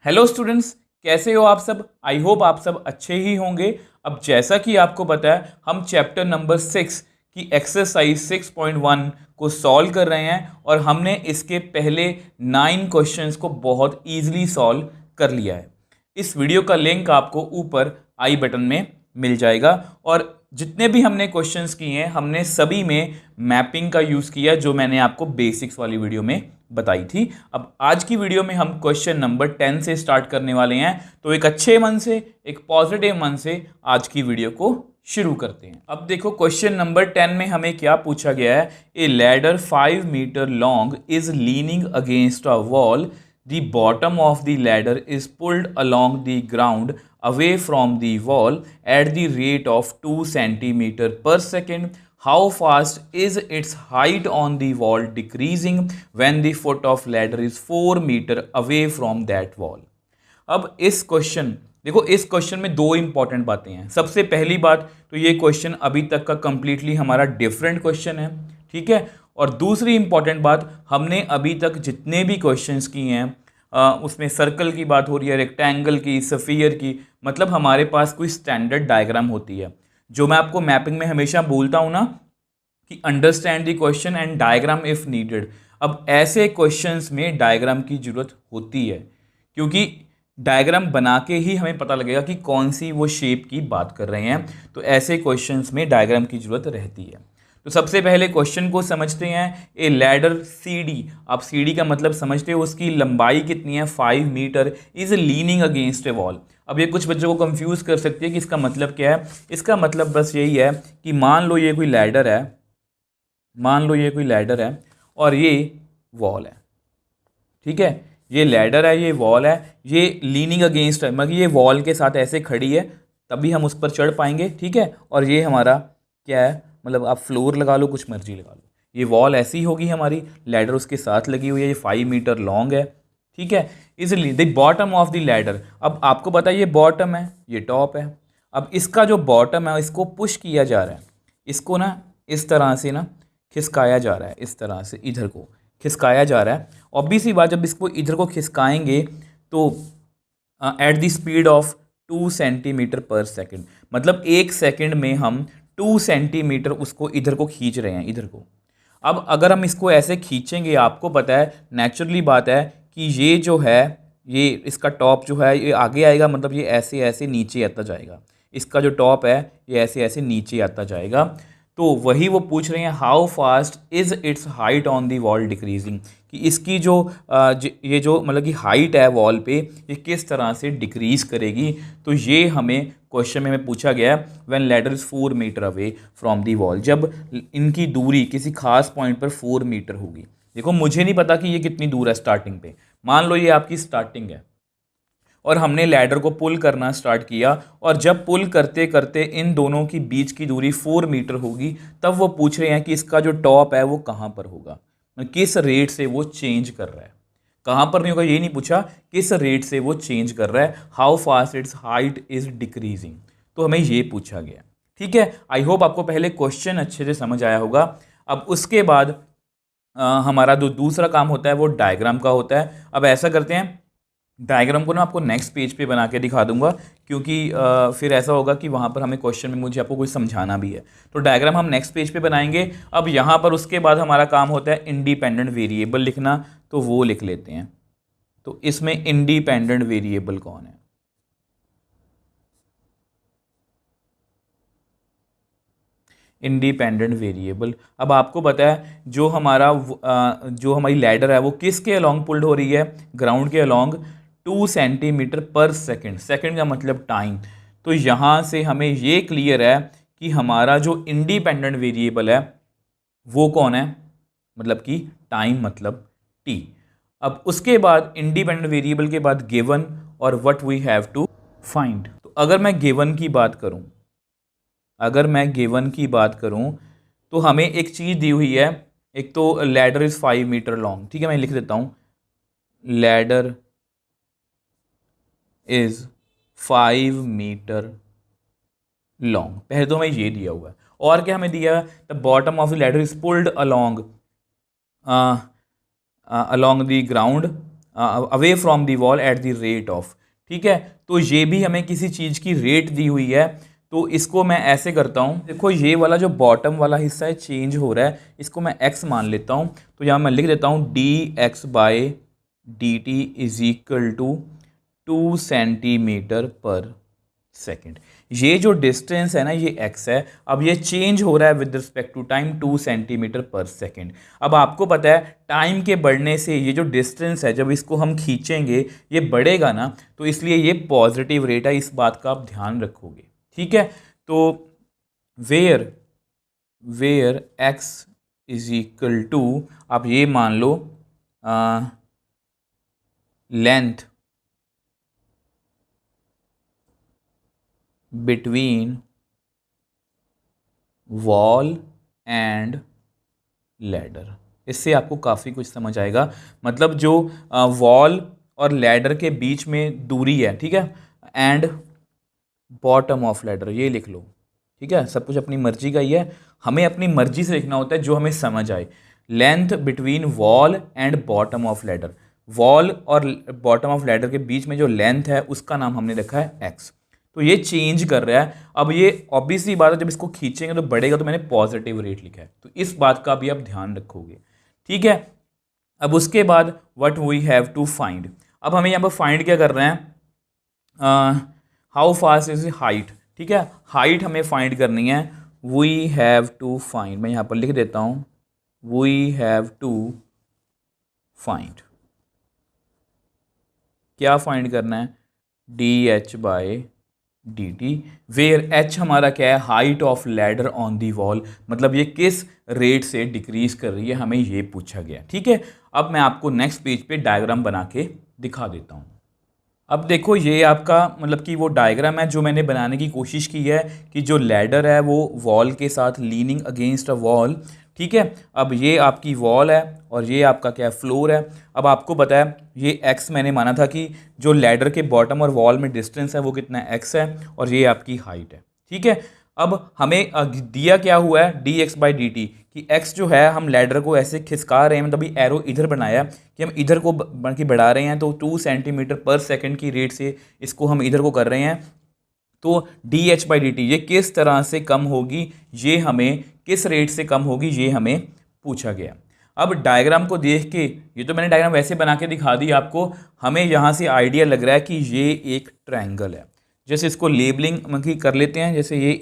Hello students, कैसे हो आप सब। आई होप आप सब अच्छे ही होंगे। अब जैसा कि आपको पता है, हम चैप्टर नंबर 6 की एक्सरसाइज 6.1 को सॉल्व कर रहे हैं और हमने इसके पहले 9 क्वेश्चंस को बहुत इजीली सॉल्व कर लिया है। इस वीडियो का लिंक आपको ऊपर आई बटन में मिल जाएगा और जितने भी हमने क्वेश्चंस किए हैं हमने सभी में मैपिंग का यूज़ किया, जो मैंने आपको बेसिक्स वाली वीडियो में बताई थी। अब आज की वीडियो में हम क्वेश्चन नंबर 10 से स्टार्ट करने वाले हैं, तो एक अच्छे मन से, एक पॉजिटिव मन से आज की वीडियो को शुरू करते हैं। अब देखो क्वेश्चन नंबर 10 में हमें क्या पूछा गया है। A ladder 5 metre long is leaning against a wall, the bottom of the ladder is pulled along the ground away from the wall at the rate of 2 centimeter per second. How fast is its height on the wall decreasing when the foot of ladder is 4 meter away from that wall? अब इस question देखो, इस question में दो important बातें हैं। सबसे पहली बात तो ये क्वेश्चन अभी तक का कंप्लीटली हमारा डिफरेंट क्वेश्चन है, ठीक है। और दूसरी इंपॉर्टेंट बात, हमने अभी तक जितने भी क्वेश्चंस किए हैं उसमें सर्कल की बात हो रही है, रेक्टेंगल की, सफियर की, मतलब हमारे पास कोई स्टैंडर्ड डायग्राम होती है। जो मैं आपको मैपिंग में हमेशा बोलता हूँ ना कि understand the question and diagram if needed. अब ऐसे क्वेश्चंस में डायग्राम की जरूरत होती है, क्योंकि डायग्राम बना के ही हमें पता लगेगा कि कौन सी वो शेप की बात कर रहे हैं। तो ऐसे क्वेश्चंस में डायग्राम की जरूरत रहती है। तो सबसे पहले क्वेश्चन को समझते हैं। ए लैडर सी डी, आप सी डी का मतलब समझते हो, उसकी लंबाई कितनी है 5 metre, is leaning against a wall. अब ये कुछ बच्चों को कंफ्यूज कर सकती है कि इसका मतलब क्या है। इसका मतलब बस यही है कि मान लो ये कोई लैडर है, मान लो ये कोई लैडर है और ये वॉल है, ठीक है। ये लैडर है, ये वॉल है, ये लीनिंग अगेंस्ट है, मतलब ये वॉल के साथ ऐसे खड़ी है, तभी हम उस पर चढ़ पाएंगे, ठीक है। और ये हमारा क्या है, मतलब आप फ्लोर लगा लो, कुछ मर्जी लगा लो। ये वॉल ऐसी होगी हमारी, लैडर उसके साथ लगी हुई है, ये 5 मीटर लॉन्ग है, ठीक है। Easily the bottom of the ladder, अब आपको पता है ये बॉटम है, ये टॉप है। अब इसका जो बॉटम है इसको पुश किया जा रहा है, इसको ना इस तरह से ना खिसकाया जा रहा है, इस तरह से इधर को खिसकाया जा रहा है। ऑब्वियस सी बात, जब इसको इधर को खिसकाएंगे तो at the speed of 2 centimetre पर सेकंड, मतलब 1 सेकंड में हम 2 सेंटीमीटर उसको इधर को खींच रहे हैं, इधर को। अब अगर हम इसको ऐसे खींचेंगे, आपको पता है नेचुरली बात है कि ये जो है, ये इसका टॉप जो है ये आगे आएगा, मतलब ये ऐसे ऐसे नीचे आता जाएगा। इसका जो टॉप है ये ऐसे ऐसे नीचे आता जाएगा। तो वही वो पूछ रहे हैं, how fast is it's height on the wall decreasing, कि इसकी जो ये जो मतलब कि हाइट है वॉल पे, ये किस तरह से डिक्रीज करेगी। तो ये हमें क्वेश्चन में पूछा गया है, when ladder is 4 metre away from the wall, जब इनकी दूरी किसी खास पॉइंट पर 4 मीटर होगी। देखो मुझे नहीं पता कि ये कितनी दूर है स्टार्टिंग पे, मान लो ये आपकी स्टार्टिंग है और हमने लैडर को पुल करना स्टार्ट किया, और जब पुल करते करते इन दोनों की बीच की दूरी 4 मीटर होगी, तब वो पूछ रहे हैं कि इसका जो टॉप है वो कहाँ पर होगा, किस रेट से वो चेंज कर रहा है। कहाँ पर नहीं होगा ये नहीं पूछा, किस रेट से वो चेंज कर रहा है, how fast it's height is decreasing, तो हमें ये पूछा गया, ठीक है। आई होप आपको पहले क्वेश्चन अच्छे से समझ आया होगा। अब उसके बाद हमारा जो दूसरा काम होता है वो डायग्राम का होता है। अब ऐसा करते हैं, डायग्राम को ना आपको नेक्स्ट पेज पे बना के दिखा दूंगा, क्योंकि फिर ऐसा होगा कि वहाँ पर हमें क्वेश्चन में मुझे आपको कुछ समझाना भी है। तो डायग्राम हम नेक्स्ट पेज पे बनाएंगे। अब यहाँ पर उसके बाद हमारा काम होता है इंडिपेंडेंट वेरिएबल लिखना, तो वो लिख लेते हैं। तो इसमें इंडिपेंडेंट वेरिएबल कौन है, इंडिपेंडेंट वेरिएबल। अब आपको पता है जो हमारी लैडर है वो किसके अलोंग पुल्ड हो रही है, ग्राउंड के अलोंग 2 सेंटीमीटर पर सेकंड, सेकंड का मतलब टाइम। तो यहाँ से हमें ये क्लियर है कि हमारा जो इंडिपेंडेंट वेरिएबल है वो कौन है, मतलब कि टाइम, मतलब टी। अब उसके बाद इंडिपेंडेंट वेरिएबल के बाद गिवन और what we have to find. तो अगर मैं गिवन की बात करूं, अगर मैं गिवन की बात करूं तो हमें एक चीज़ दी हुई है। एक तो लैडर इज़ 5 मीटर लॉन्ग, ठीक है, मैं लिख देता हूं, लैडर इज़ 5 मीटर लॉन्ग। पहले तो हमें ये दिया हुआ है, और क्या हमें दिया है, the bottom of the ladder is pulled along the ground away from the wall at the rate of, ठीक है। तो ये भी हमें किसी चीज़ की रेट दी हुई है, तो इसको मैं ऐसे करता हूँ, देखो ये वाला जो बॉटम वाला हिस्सा है चेंज हो रहा है, इसको मैं x मान लेता हूँ, तो यहाँ मैं लिख देता हूँ dx/dt is equal to 2 centimetre per second. ये जो डिस्टेंस है ना ये x है, अब ये चेंज हो रहा है with respect to time 2 centimetre per second. अब आपको पता है टाइम के बढ़ने से ये जो डिस्टेंस है जब इसको हम खींचेंगे ये बढ़ेगा ना, तो इसलिए ये पॉजिटिव रेट है, इस बात का आप ध्यान रखोगे, ठीक है। तो where x is equal to, आप ये मान लो length between wall and ladder, इससे आपको काफ़ी कुछ समझ आएगा। मतलब जो वॉल और लैडर के बीच में दूरी है, ठीक है, एंड बॉटम ऑफ लैडर, ये लिख लो, ठीक है। सब कुछ अपनी मर्जी का ही है, हमें अपनी मर्जी से लिखना होता है जो हमें समझ आए। Length between wall and bottom of ladder, wall और बॉटम ऑफ लैडर के बीच में जो लेंथ है उसका नाम हमने रखा है एक्स। तो ये चेंज कर रहा है, अब ये ऑब्वियसली बात है जब इसको खींचेंगे तो बढ़ेगा, तो मैंने पॉजिटिव रेट लिखा है, तो इस बात का भी आप ध्यान रखोगे, ठीक है। अब उसके बाद what we have to find, अब हमें यहाँ पर फाइंड क्या कर रहे हैं, हाउ फास्ट इज हाइट, ठीक है, हाइट हमें फाइंड करनी है। वी हैव टू फाइंड, मैं यहाँ पर लिख देता हूँ, वी हैव टू फाइंड, क्या फाइंड करना है, dh/dt, वेयर h हमारा क्या है, height of ladder on the wall, मतलब ये किस रेट से डिक्रीज कर रही है, हमें ये पूछा गया, ठीक है। अब मैं आपको नेक्स्ट पेज पे डायग्राम बना के दिखा देता हूँ। अब देखो ये आपका मतलब कि वो डायग्राम है जो मैंने बनाने की कोशिश की है कि जो लैडर है वो वॉल के साथ लीनिंग अगेंस्ट अ वॉल, ठीक है। अब ये आपकी वॉल है और ये आपका क्या है, फ्लोर है। अब आपको पता है ये x मैंने माना था कि जो लैडर के बॉटम और वॉल में डिस्टेंस है वो कितना x है, और ये आपकी हाइट है, ठीक है। अब हमें दिया क्या हुआ है, dx/dt, कि x जो है हम लैडर को ऐसे खिसका रहे हैं, मतलब अभी एरो इधर बनाया कि हम इधर को बढ़ा रहे हैं, तो 2 सेंटीमीटर पर सेकंड की रेट से इसको हम इधर को कर रहे हैं। तो dh/dt ये किस तरह से कम होगी, ये हमें किस रेट से कम होगी ये हमें पूछा गया। अब डायग्राम को देख के, ये तो मैंने डायग्राम वैसे बना के दिखा दी आपको, हमें यहाँ से आइडिया लग रहा है कि ये एक ट्रायंगल है। जैसे इसको लेबलिंग कर लेते हैं, जैसे ये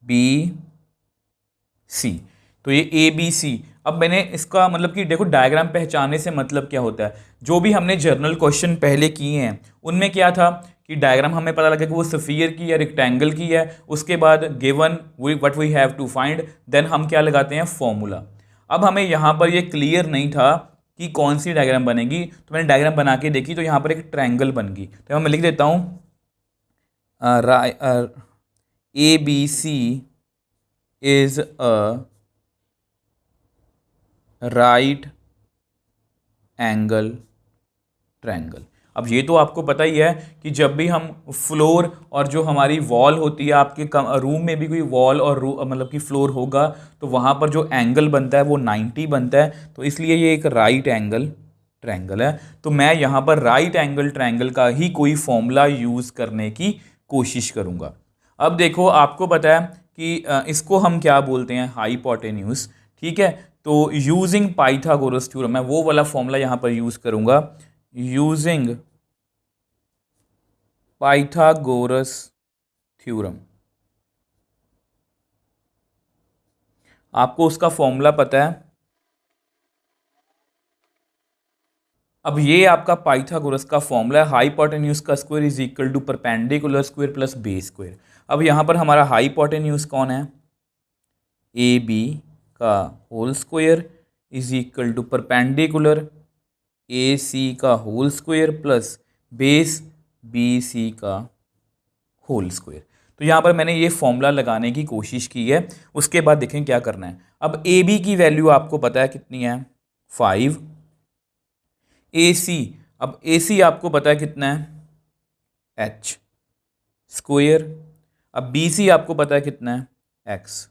ABC, तो ये ABC। अब मैंने इसका मतलब कि देखो डायग्राम पहचानने से मतलब क्या होता है, जो भी हमने जर्नल क्वेश्चन पहले किए हैं उनमें क्या था कि डायग्राम हमें पता लगा कि वो स्फीयर की या रेक्टेंगल की है, उसके बाद given what we have to find, then हम क्या लगाते हैं, फॉर्मूला। अब हमें यहाँ पर ये क्लियर नहीं था कि कौन सी डायग्राम बनेगी, तो मैंने डायग्राम बना के देखी तो यहाँ पर एक ट्रायंगल बन गई। तो मैं लिख देता हूँ ABC is a right angle triangle। अब ये तो आपको पता ही है कि जब भी हम फ्लोर और जो हमारी वॉल होती है, आपके रूम में भी कोई वॉल और मतलब कि फ्लोर होगा, तो वहाँ पर जो एंगल बनता है वो 90 बनता है, तो इसलिए ये एक राइट एंगल ट्रायंगल है। तो मैं यहाँ पर राइट एंगल ट्रायंगल का ही कोई फॉर्मूला यूज़ करने की कोशिश करूँगा। अब देखो आपको पता है कि इसको हम क्या बोलते हैं, हाइपोटेन्यूज, ठीक है। तो यूजिंग पाइथागोरस थ्योरम, मैं वो वाला फॉर्मूला यहाँ पर यूज़ करूँगा, यूजिंग पाइथागोरस थ्योरम। आपको उसका फॉर्मूला पता है। अब ये आपका पाइथागोरस का फॉर्मूला है, हाइपोटेन्यूज का square is equal to perpendicular square plus base square. अब यहाँ पर हमारा हाइपोटेन्यूज कौन है, AB का whole square is equal to perpendicular AC का whole square plus base BC का होल स्क्वायर। तो यहाँ पर मैंने ये फॉर्मूला लगाने की कोशिश की है। उसके बाद देखें क्या करना है। अब AB की वैल्यू आपको पता है कितनी है, 5। AC, अब AC आपको पता है कितना है, H स्क्वायर। अब BC आपको पता है कितना है, X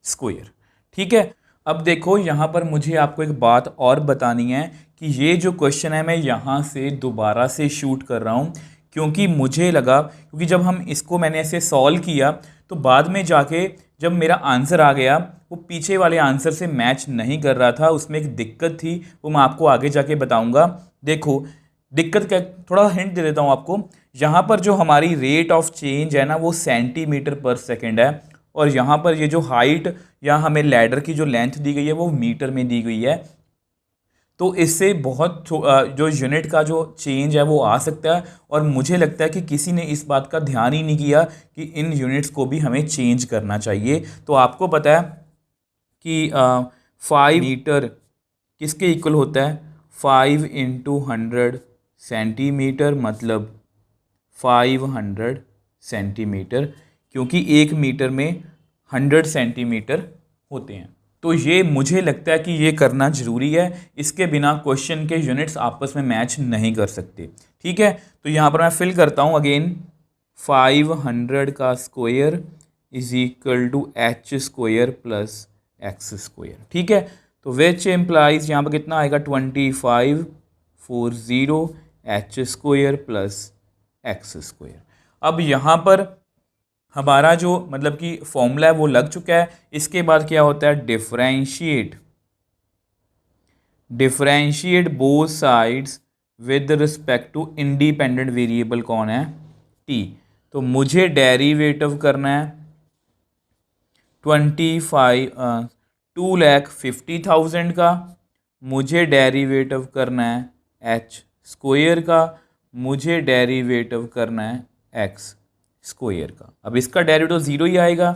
स्क्वायर, ठीक है। अब देखो यहाँ पर मुझे आपको एक बात और बतानी है कि ये जो क्वेश्चन है मैं यहाँ से दोबारा से शूट कर रहा हूँ, क्योंकि मुझे लगा, क्योंकि जब हम इसको मैंने ऐसे सॉल्व किया तो बाद में जाके जब मेरा आंसर आ गया वो पीछे वाले आंसर से मैच नहीं कर रहा था, उसमें एक दिक्कत थी, वो मैं आपको आगे जाके बताऊंगा। देखो दिक्कत क्या, थोड़ा हिंट दे देता हूँ आपको। यहाँ पर जो हमारी रेट ऑफ चेंज है ना वो सेंटीमीटर पर सेकेंड है, और यहाँ पर ये जो हाइट या हमें लैडर की जो लेंथ दी गई है वो मीटर में दी गई है। तो इससे बहुत जो यूनिट का जो चेंज है वो आ सकता है, और मुझे लगता है कि किसी ने इस बात का ध्यान ही नहीं किया कि इन यूनिट्स को भी हमें चेंज करना चाहिए। तो आपको पता है कि 5 मीटर किसके इक्वल होता है, 5 × 100 सेंटीमीटर, मतलब 500 सेंटीमीटर, क्योंकि 1 मीटर में 100 सेंटीमीटर होते हैं। तो ये मुझे लगता है कि ये करना ज़रूरी है, इसके बिना क्वेश्चन के यूनिट्स आपस में मैच नहीं कर सकते। ठीक है, तो यहाँ पर मैं फिल करता हूँ अगेन, 500 का square is equal to h square plus x square. ठीक है, तो विच एम्प्लाइज यहाँ पर कितना आएगा, 2540 H square plus x square. अब यहाँ पर हमारा जो मतलब कि फॉर्मूला है वो लग चुका है। इसके बाद क्या होता है, differentiate both sides with respect to independent variable कौन है, टी। तो मुझे डेरिवेटिव करना है 2,50,000 का, मुझे डेरिवेटिव करना है एच स्क्वायर का, मुझे डेरिवेटिव करना है एक्स स्क्वायर का। अब इसका डेरिवेटिव ज़ीरो ही आएगा,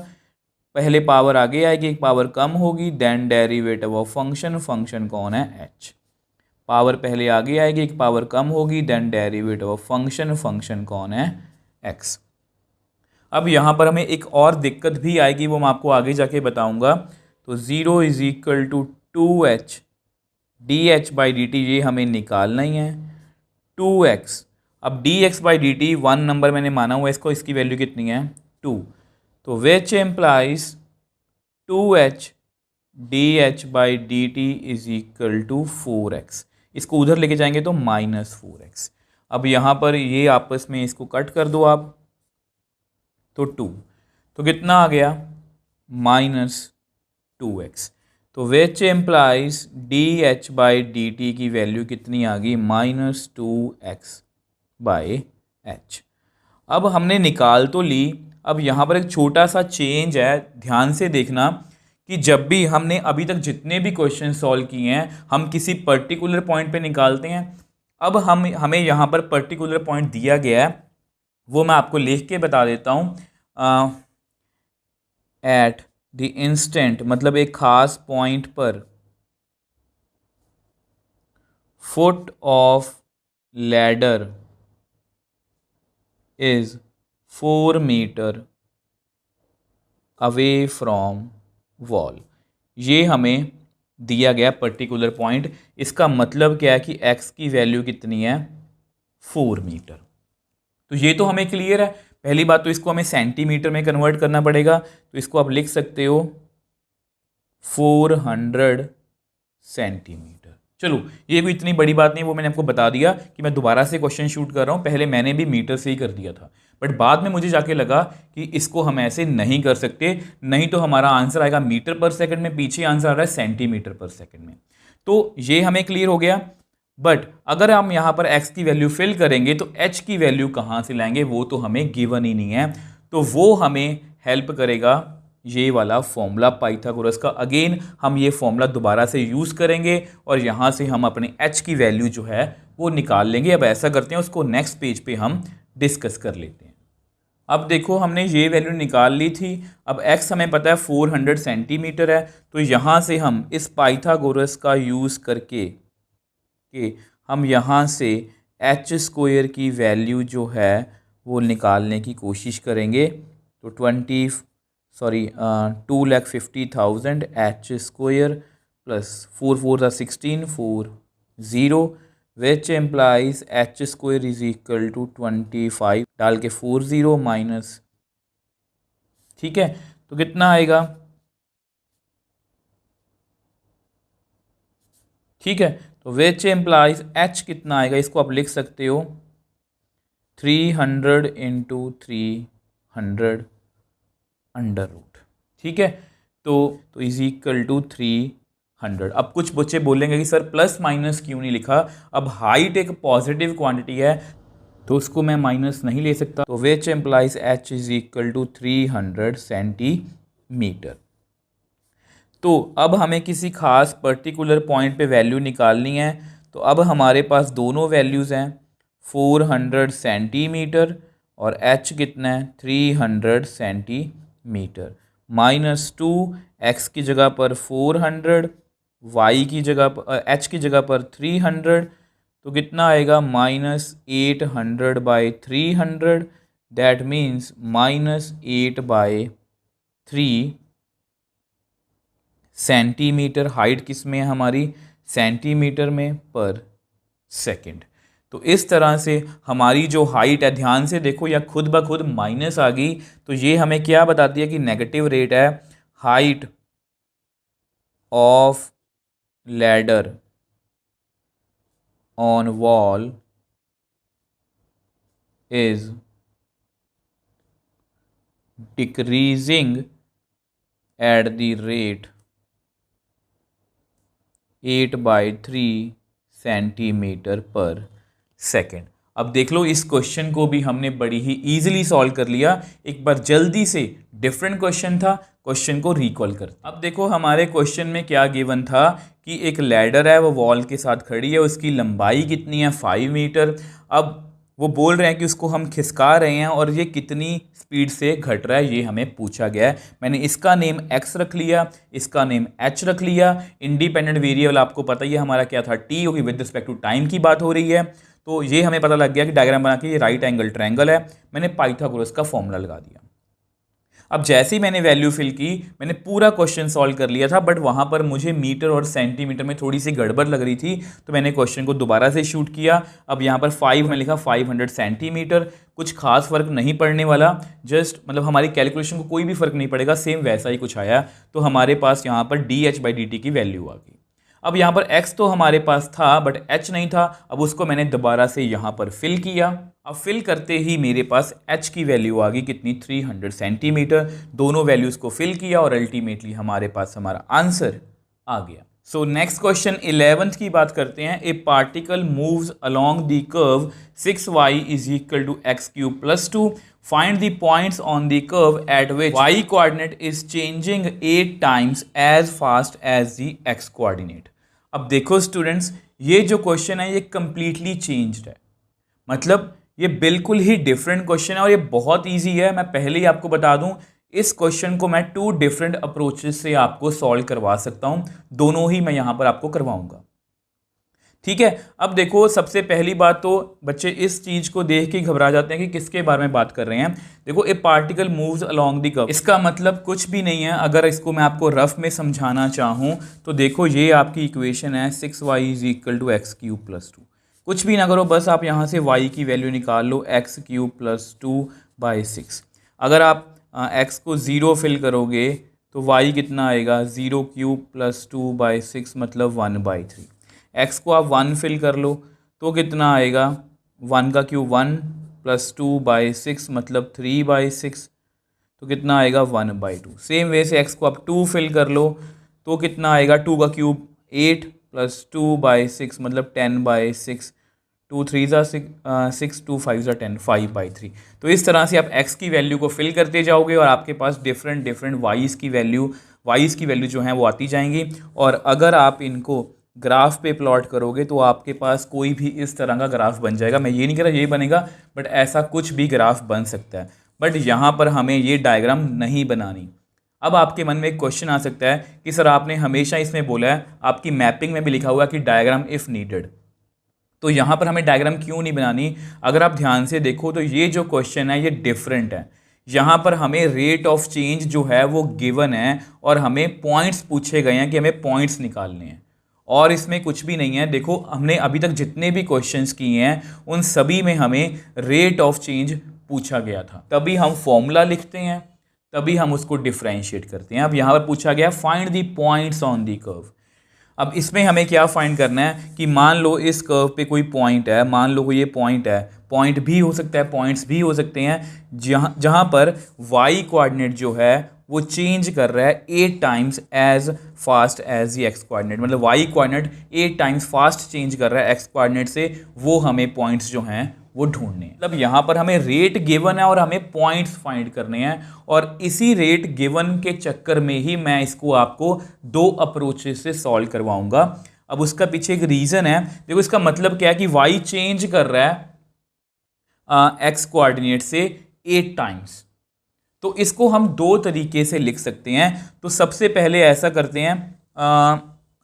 पहले पावर आगे आएगी एक पावर कम होगी, then derivative of function, function कौन है एच, पावर पहले आगे आएगी एक पावर कम होगी, then derivative of function, function कौन है एक्स। अब यहाँ पर हमें एक और दिक्कत भी आएगी, वो मैं आपको आगे जाके बताऊंगा। तो 0 is equal to 2h dh/dt, ये हमें निकालना ही है, 2x। अब dx/dt 1 नंबर मैंने माना हुआ इसको, इसकी वैल्यू कितनी है 2, तो which implies 2h dh/dt is equal to 4x। इसको उधर लेके जाएंगे तो -4x। अब यहाँ पर ये आपस में इसको कट कर दो आप, तो 2, तो कितना आ गया -2x। तो विच एम्प्लाइज dh/dt की वैल्यू कितनी आ गई, -2x/h। अब हमने निकाल तो ली, अब यहाँ पर एक छोटा सा चेंज है, ध्यान से देखना कि जब भी हमने अभी तक जितने भी क्वेश्चन सॉल्व किए हैं हम किसी पर्टिकुलर पॉइंट पे निकालते हैं। अब हमें यहाँ पर पर्टिकुलर पॉइंट दिया गया है, वो मैं आपको लिख के बता देता हूँ। एट द इंस्टेंट, मतलब एक खास पॉइंट पर, foot of ladder is 4 metre away from wall. ये हमें दिया गया पर्टिकुलर पॉइंट, इसका मतलब क्या है कि x की वैल्यू कितनी है 4 मीटर। तो ये तो हमें क्लियर है। पहली बात तो इसको हमें सेंटीमीटर में कन्वर्ट करना पड़ेगा, तो इसको आप लिख सकते हो 400 सेंटीमीटर। चलो ये भी इतनी बड़ी बात नहीं, वो मैंने आपको बता दिया कि मैं दोबारा से क्वेश्चन शूट कर रहा हूँ, पहले मैंने भी मीटर से ही कर दिया था, बट बाद में मुझे जाके लगा कि इसको हम ऐसे नहीं कर सकते, नहीं तो हमारा आंसर आएगा मीटर पर सेकंड में, पीछे आंसर आ रहा है सेंटीमीटर पर सेकंड में। तो ये हमें क्लियर हो गया। बट अगर हम यहाँ पर x की वैल्यू फिल करेंगे तो h की वैल्यू कहाँ से लाएंगे, वो तो हमें गिवन ही नहीं है। तो वो हमें हेल्प करेगा ये वाला फॉर्मूला पाइथागोरस का। अगेन हम ये फॉर्मूला दोबारा से यूज़ करेंगे और यहाँ से हम अपने h की वैल्यू जो है वो निकाल लेंगे। अब ऐसा करते हैं, उसको नेक्स्ट पेज पे हम डिस्कस कर लेते हैं। अब देखो हमने ये वैल्यू निकाल ली थी, अब x हमें पता है 400 सेंटीमीटर है, तो यहाँ से हम इस पाइथागोरस का यूज़ करके हम यहाँ से एच स्क्वायर की वैल्यू जो है वो निकालने की कोशिश करेंगे। तो 2,50,000 h square plus 4 4 16 4 0 which implies h square is equal to 25 डाल के 40 माइनस, ठीक है, तो कितना आएगा ठीक है, तो विच एम्प्लाइज एच कितना आएगा, इसको आप लिख सकते हो 300 इंटू 300 अंडर रूट। ठीक है, तो इज इक्वल टू 300। अब कुछ बच्चे बोलेंगे कि सर प्लस माइनस क्यों नहीं लिखा, अब हाइट एक पॉजिटिव क्वांटिटी है तो उसको मैं माइनस नहीं ले सकता, तो which implies h is equal to 300 centimetre. तो अब हमें किसी खास पर्टिकुलर पॉइंट पे वैल्यू निकालनी है, तो अब हमारे पास दोनों वैल्यूज़ हैं 400 सेंटीमीटर और h कितना है 300 सेंटीमीटर, -2 x की जगह पर 400, y की जगह पर h की जगह पर 300, तो कितना आएगा -800/300, दैट मीन्स -8/3 सेंटीमीटर। हाइट किस में है हमारी, सेंटीमीटर में पर सेकंड। तो इस तरह से हमारी जो हाइट है, ध्यान से देखो या खुद ब खुद माइनस आ गई, तो ये हमें क्या बताती है कि नेगेटिव रेट है। Height of ladder on wall is decreasing eight the rate 8/3 centimetre per second. अब देख लो, इस क्वेश्चन को भी हमने बड़ी ही ईजिली सॉल्व कर लिया। एक बार जल्दी से, डिफरेंट क्वेश्चन था, क्वेश्चन को रिकॉल कर। अब देखो हमारे क्वेश्चन में क्या गिवन था कि एक लैडर है, वो वॉल के साथ खड़ी है, उसकी लंबाई कितनी है 5 मीटर। अब वो बोल रहे हैं कि उसको हम खिसका रहे हैं और ये कितनी स्पीड से घट रहा है, ये हमें पूछा गया है। मैंने इसका नेम x रख लिया, इसका नेम h रख लिया। इंडिपेंडेंट वेरिएबल आपको पता ही है हमारा क्या था, t, क्योंकि विद रिस्पेक्ट टू टाइम की बात हो रही है। तो ये हमें पता लग गया कि डायग्राम बना के ये राइट एंगल ट्रायंगल है। मैंने पाइथागोरस का फॉर्मूला लगा दिया। अब जैसे ही मैंने वैल्यू फिल की, मैंने पूरा क्वेश्चन सॉल्व कर लिया था, बट वहाँ पर मुझे मीटर और सेंटीमीटर में थोड़ी सी गड़बड़ लग रही थी, तो मैंने क्वेश्चन को दोबारा से शूट किया। अब यहाँ पर 5 में लिखा 500 सेंटीमीटर, कुछ खास फर्क नहीं पड़ने वाला, जस्ट मतलब हमारी कैलकुलेशन को कोई भी फर्क नहीं पड़ेगा, सेम वैसा ही कुछ आया। तो हमारे पास यहाँ पर dh/dt की वैल्यू आ गई। अब यहाँ पर x तो हमारे पास था बट h नहीं था, अब उसको मैंने दोबारा से यहाँ पर फिल किया। अब फिल करते ही मेरे पास h की वैल्यू आ गई कितनी, 300 सेंटीमीटर। दोनों वैल्यूज़ को फिल किया और अल्टीमेटली हमारे पास हमारा आंसर आ गया। सो नेक्स्ट क्वेश्चन 11th की बात करते हैं। ए particle moves along the curve 6y = x³ + 2. Find the points on the curve at which y coordinate is changing 8 times as fast as the x coordinate. अब देखो students, ये जो question है ये कंप्लीटली चेंज्ड है, मतलब ये बिल्कुल ही डिफरेंट क्वेश्चन है और ये बहुत इजी है। मैं पहले ही आपको बता दूं, इस क्वेश्चन को मैं 2 डिफरेंट अप्रोचेस से आपको सॉल्व करवा सकता हूं, दोनों ही मैं यहां पर आपको करवाऊंगा। ठीक है, अब देखो सबसे पहली बात तो बच्चे इस चीज को देख के घबरा जाते हैं कि किसके बारे में बात कर रहे हैं। देखो, ए particle moves along the curve, इसका मतलब कुछ भी नहीं है। अगर इसको मैं आपको रफ में समझाना चाहूँ तो देखो, ये आपकी इक्वेशन है 6y = x³ + 2। कुछ भी ना करो, बस आप यहाँ से y की वैल्यू निकाल लो, x³ + 2/6। अगर आप x को 0 फिल करोगे तो y कितना आएगा, 0³ + 2/6 मतलब 1/3। x को आप 1 फिल कर लो तो कितना आएगा, 1 का क्यूब 1 + 2/6 मतलब 3/6, तो कितना आएगा 1/2। सेम वे से x को आप 2 फिल कर लो तो कितना आएगा, 2 का क्यूब 8 + 2/6 मतलब 10/6, 2 3 6, 2 5 10, 5/3। तो इस तरह से आप x की वैल्यू को फिल करते जाओगे और आपके पास डिफरेंट y's की वैल्यू जो है वो आती जाएंगी। और अगर आप इनको ग्राफ पे प्लॉट करोगे तो आपके पास कोई भी इस तरह का ग्राफ बन जाएगा। मैं ये नहीं कह रहा यही बनेगा, बट ऐसा कुछ भी ग्राफ बन सकता है, बट यहाँ पर हमें ये डायग्राम नहीं बनानी। अब आपके मन में एक क्वेश्चन आ सकता है कि सर आपने हमेशा इसमें बोला है, आपकी मैपिंग में भी लिखा हुआ कि डायग्राम इफ़ नीडेड, तो यहाँ पर हमें डायग्राम क्यों नहीं बनानी। अगर आप ध्यान से देखो तो ये जो क्वेश्चन है ये डिफरेंट है। यहाँ पर हमें रेट ऑफ चेंज जो है वो गिवन है और हमें पॉइंट्स पूछे गए हैं कि हमें पॉइंट्स निकालने हैं, और इसमें कुछ भी नहीं है। देखो, हमने अभी तक जितने भी क्वेश्चंस किए हैं उन सभी में हमें रेट ऑफ चेंज पूछा गया था, तभी हम फॉर्मूला लिखते हैं, तभी हम उसको डिफ्रेंशिएट करते हैं। अब यहाँ पर पूछा गया find the points on the curve. अब इसमें हमें क्या फाइंड करना है कि मान लो इस कर्व पे कोई पॉइंट है, मान लो कोई ये पॉइंट है, पॉइंट भी हो सकता है, पॉइंट्स भी हो सकते हैं, जहाँ जहाँ पर y कोऑर्डिनेट जो है वो चेंज कर रहा है 8 times as fast as the x coordinate, मतलब y coordinate 8 times fast change कर रहा है x कोऑर्डिनेट से, वो हमें पॉइंट्स जो हैं वो ढूंढने हैं। मतलब यहाँ पर हमें रेट गिवन है और हमें पॉइंट्स फाइंड करने हैं, और इसी रेट गिवन के चक्कर में ही मैं इसको आपको दो अप्रोचेस से सॉल्व करवाऊंगा। अब उसका पीछे एक रीज़न है, देखो इसका मतलब क्या है कि y चेंज कर रहा है x कोऑर्डिनेट से 8 टाइम्स। तो इसको हम दो तरीके से लिख सकते हैं। तो सबसे पहले ऐसा करते हैं,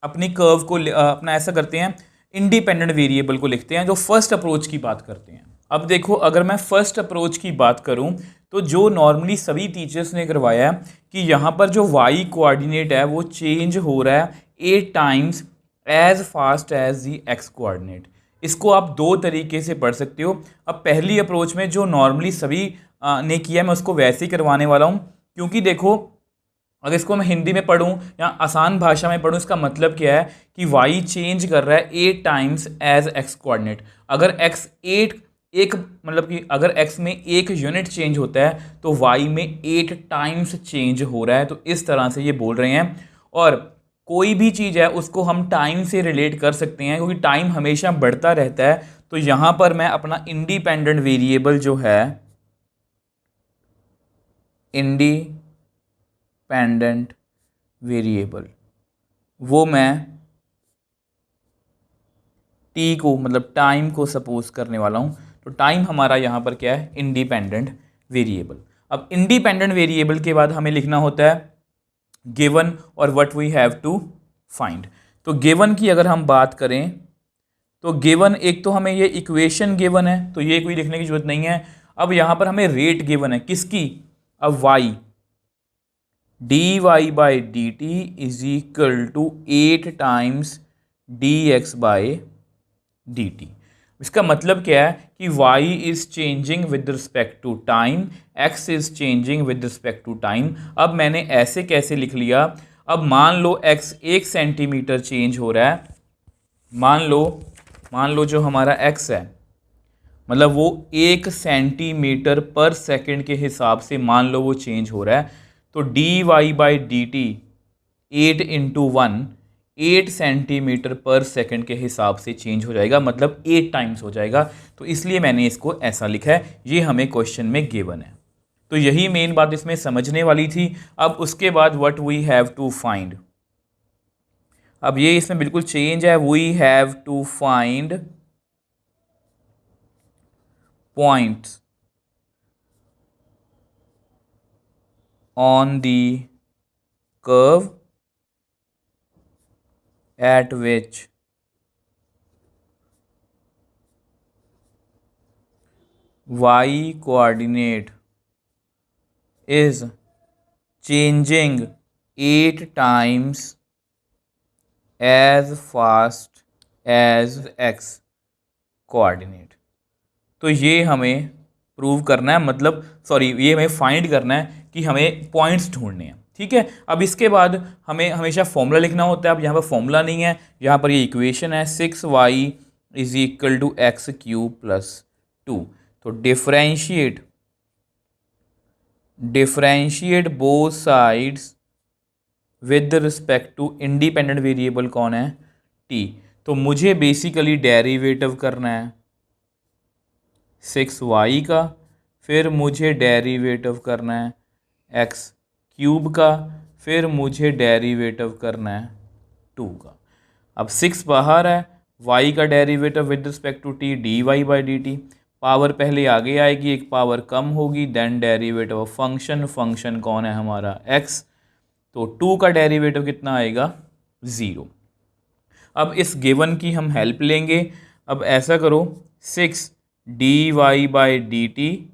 अपनी कर्व को अपना ऐसा करते हैं, इंडिपेंडेंट वेरिएबल को लिखते हैं, जो फर्स्ट अप्रोच की बात करते हैं। अब देखो अगर मैं फर्स्ट अप्रोच की बात करूं तो जो नॉर्मली सभी टीचर्स ने करवाया है कि यहाँ पर जो y कोऑर्डिनेट है वो चेंज हो रहा है 8 times as fast as the x coordinate. इसको आप दो तरीके से पढ़ सकते हो। अब पहली अप्रोच में जो नॉर्मली सभी ने किया, मैं उसको वैसे ही करवाने वाला हूँ, क्योंकि देखो अगर इसको मैं हिंदी में पढ़ूँ या आसान भाषा में पढ़ूँ, इसका मतलब क्या है कि y चेंज कर रहा है 8 टाइम्स एज x कोऑर्डिनेट। अगर x 8 एक मतलब कि अगर x में एक यूनिट चेंज होता है तो y में 8 टाइम्स चेंज हो रहा है। तो इस तरह से ये बोल रहे हैं, और कोई भी चीज़ है उसको हम टाइम से रिलेट कर सकते हैं, क्योंकि टाइम हमेशा बढ़ता रहता है। तो यहाँ पर मैं अपना इंडिपेंडेंट वेरिएबल जो है, इंडिपेंडेंट वेरिएबल, वो मैं t को मतलब टाइम को सपोज करने वाला हूँ। तो टाइम हमारा यहाँ पर क्या है, इंडिपेंडेंट वेरिएबल। अब इंडिपेंडेंट वेरिएबल के बाद हमें लिखना होता है गिवन और what we have to find. तो गिवन की अगर हम बात करें तो गिवन, एक तो हमें ये इक्वेशन गिवन है, तो ये कोई लिखने की जरूरत नहीं है। अब यहाँ पर हमें रेट गिवन है, किसकी, अब y dy by d t is equal to 8 times dx by d t. इसका मतलब क्या है कि y is changing with respect to time, x is changing with respect to time. अब मैंने ऐसे कैसे लिख लिया, अब मान लो x 1 सेंटीमीटर चेंज हो रहा है, मान लो जो हमारा x है, मतलब वो 1 सेंटीमीटर पर सेकंड के हिसाब से मान लो वो चेंज हो रहा है। तो dy by d T 8 into 1 8 centimetre पर सेकंड के हिसाब से चेंज हो जाएगा, मतलब 8 टाइम्स हो जाएगा। तो इसलिए मैंने इसको ऐसा लिखा है, ये हमें क्वेश्चन में गिवन है। तो यही मेन बात इसमें समझने वाली थी। अब उसके बाद what we have to find, अब ये इसमें बिल्कुल चेंज है, we have to find points on the curve at which y coordinate is changing 8 times as fast as x coordinate. तो ये हमें प्रूव करना है, मतलब सॉरी ये हमें फाइंड करना है कि हमें पॉइंट्स ढूंढने हैं। ठीक है, अब इसके बाद हमें हमेशा फॉर्मूला लिखना होता है। अब यहाँ पर फॉर्मूला नहीं है, यहाँ पर ये इक्वेशन है 6y is equal to x cube plus 2। तो differentiate both sides with respect to independent variable कौन है, t। तो मुझे बेसिकली डेरिवेटिव करना है 6y का, फिर मुझे डेरिवेटिव करना है x क्यूब का, फिर मुझे डेरिवेटिव करना है 2 का। अब 6 बाहर है, y का derivative with respect to t dy by d t, power पहले आगे आएगी, एक पावर कम होगी, then derivative of function, function कौन है हमारा x। तो 2 का डेरिवेटिव कितना आएगा, 0। अब इस गिवन की हम हेल्प लेंगे। अब ऐसा करो 6 dy by d t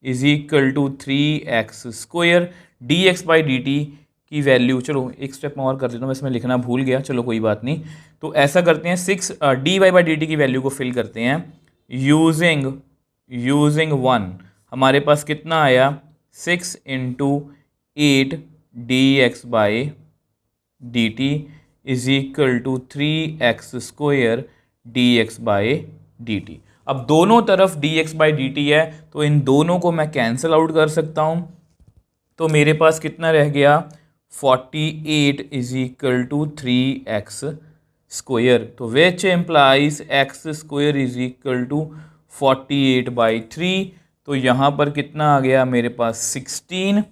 is equal to 3x square, dx by d t की वैल्यू, चलो एक स्टेप और कर देता हूँ, इसमें लिखना भूल गया, चलो कोई बात नहीं। तो ऐसा करते हैं 6 dy बाई डी टी की वैल्यू को फिल करते हैं यूजिंग 1। हमारे पास कितना आया, 6 into 8 d x by d t is equal to 3x² dx by d t. अब दोनों तरफ dx बाई डी टी है तो इन दोनों को मैं कैंसिल आउट कर सकता हूँ। तो मेरे पास कितना रह गया, 48 इज इक्वल टू 3x²। तो which implies x² is equal to 48/3। तो यहाँ पर कितना आ गया मेरे पास 16।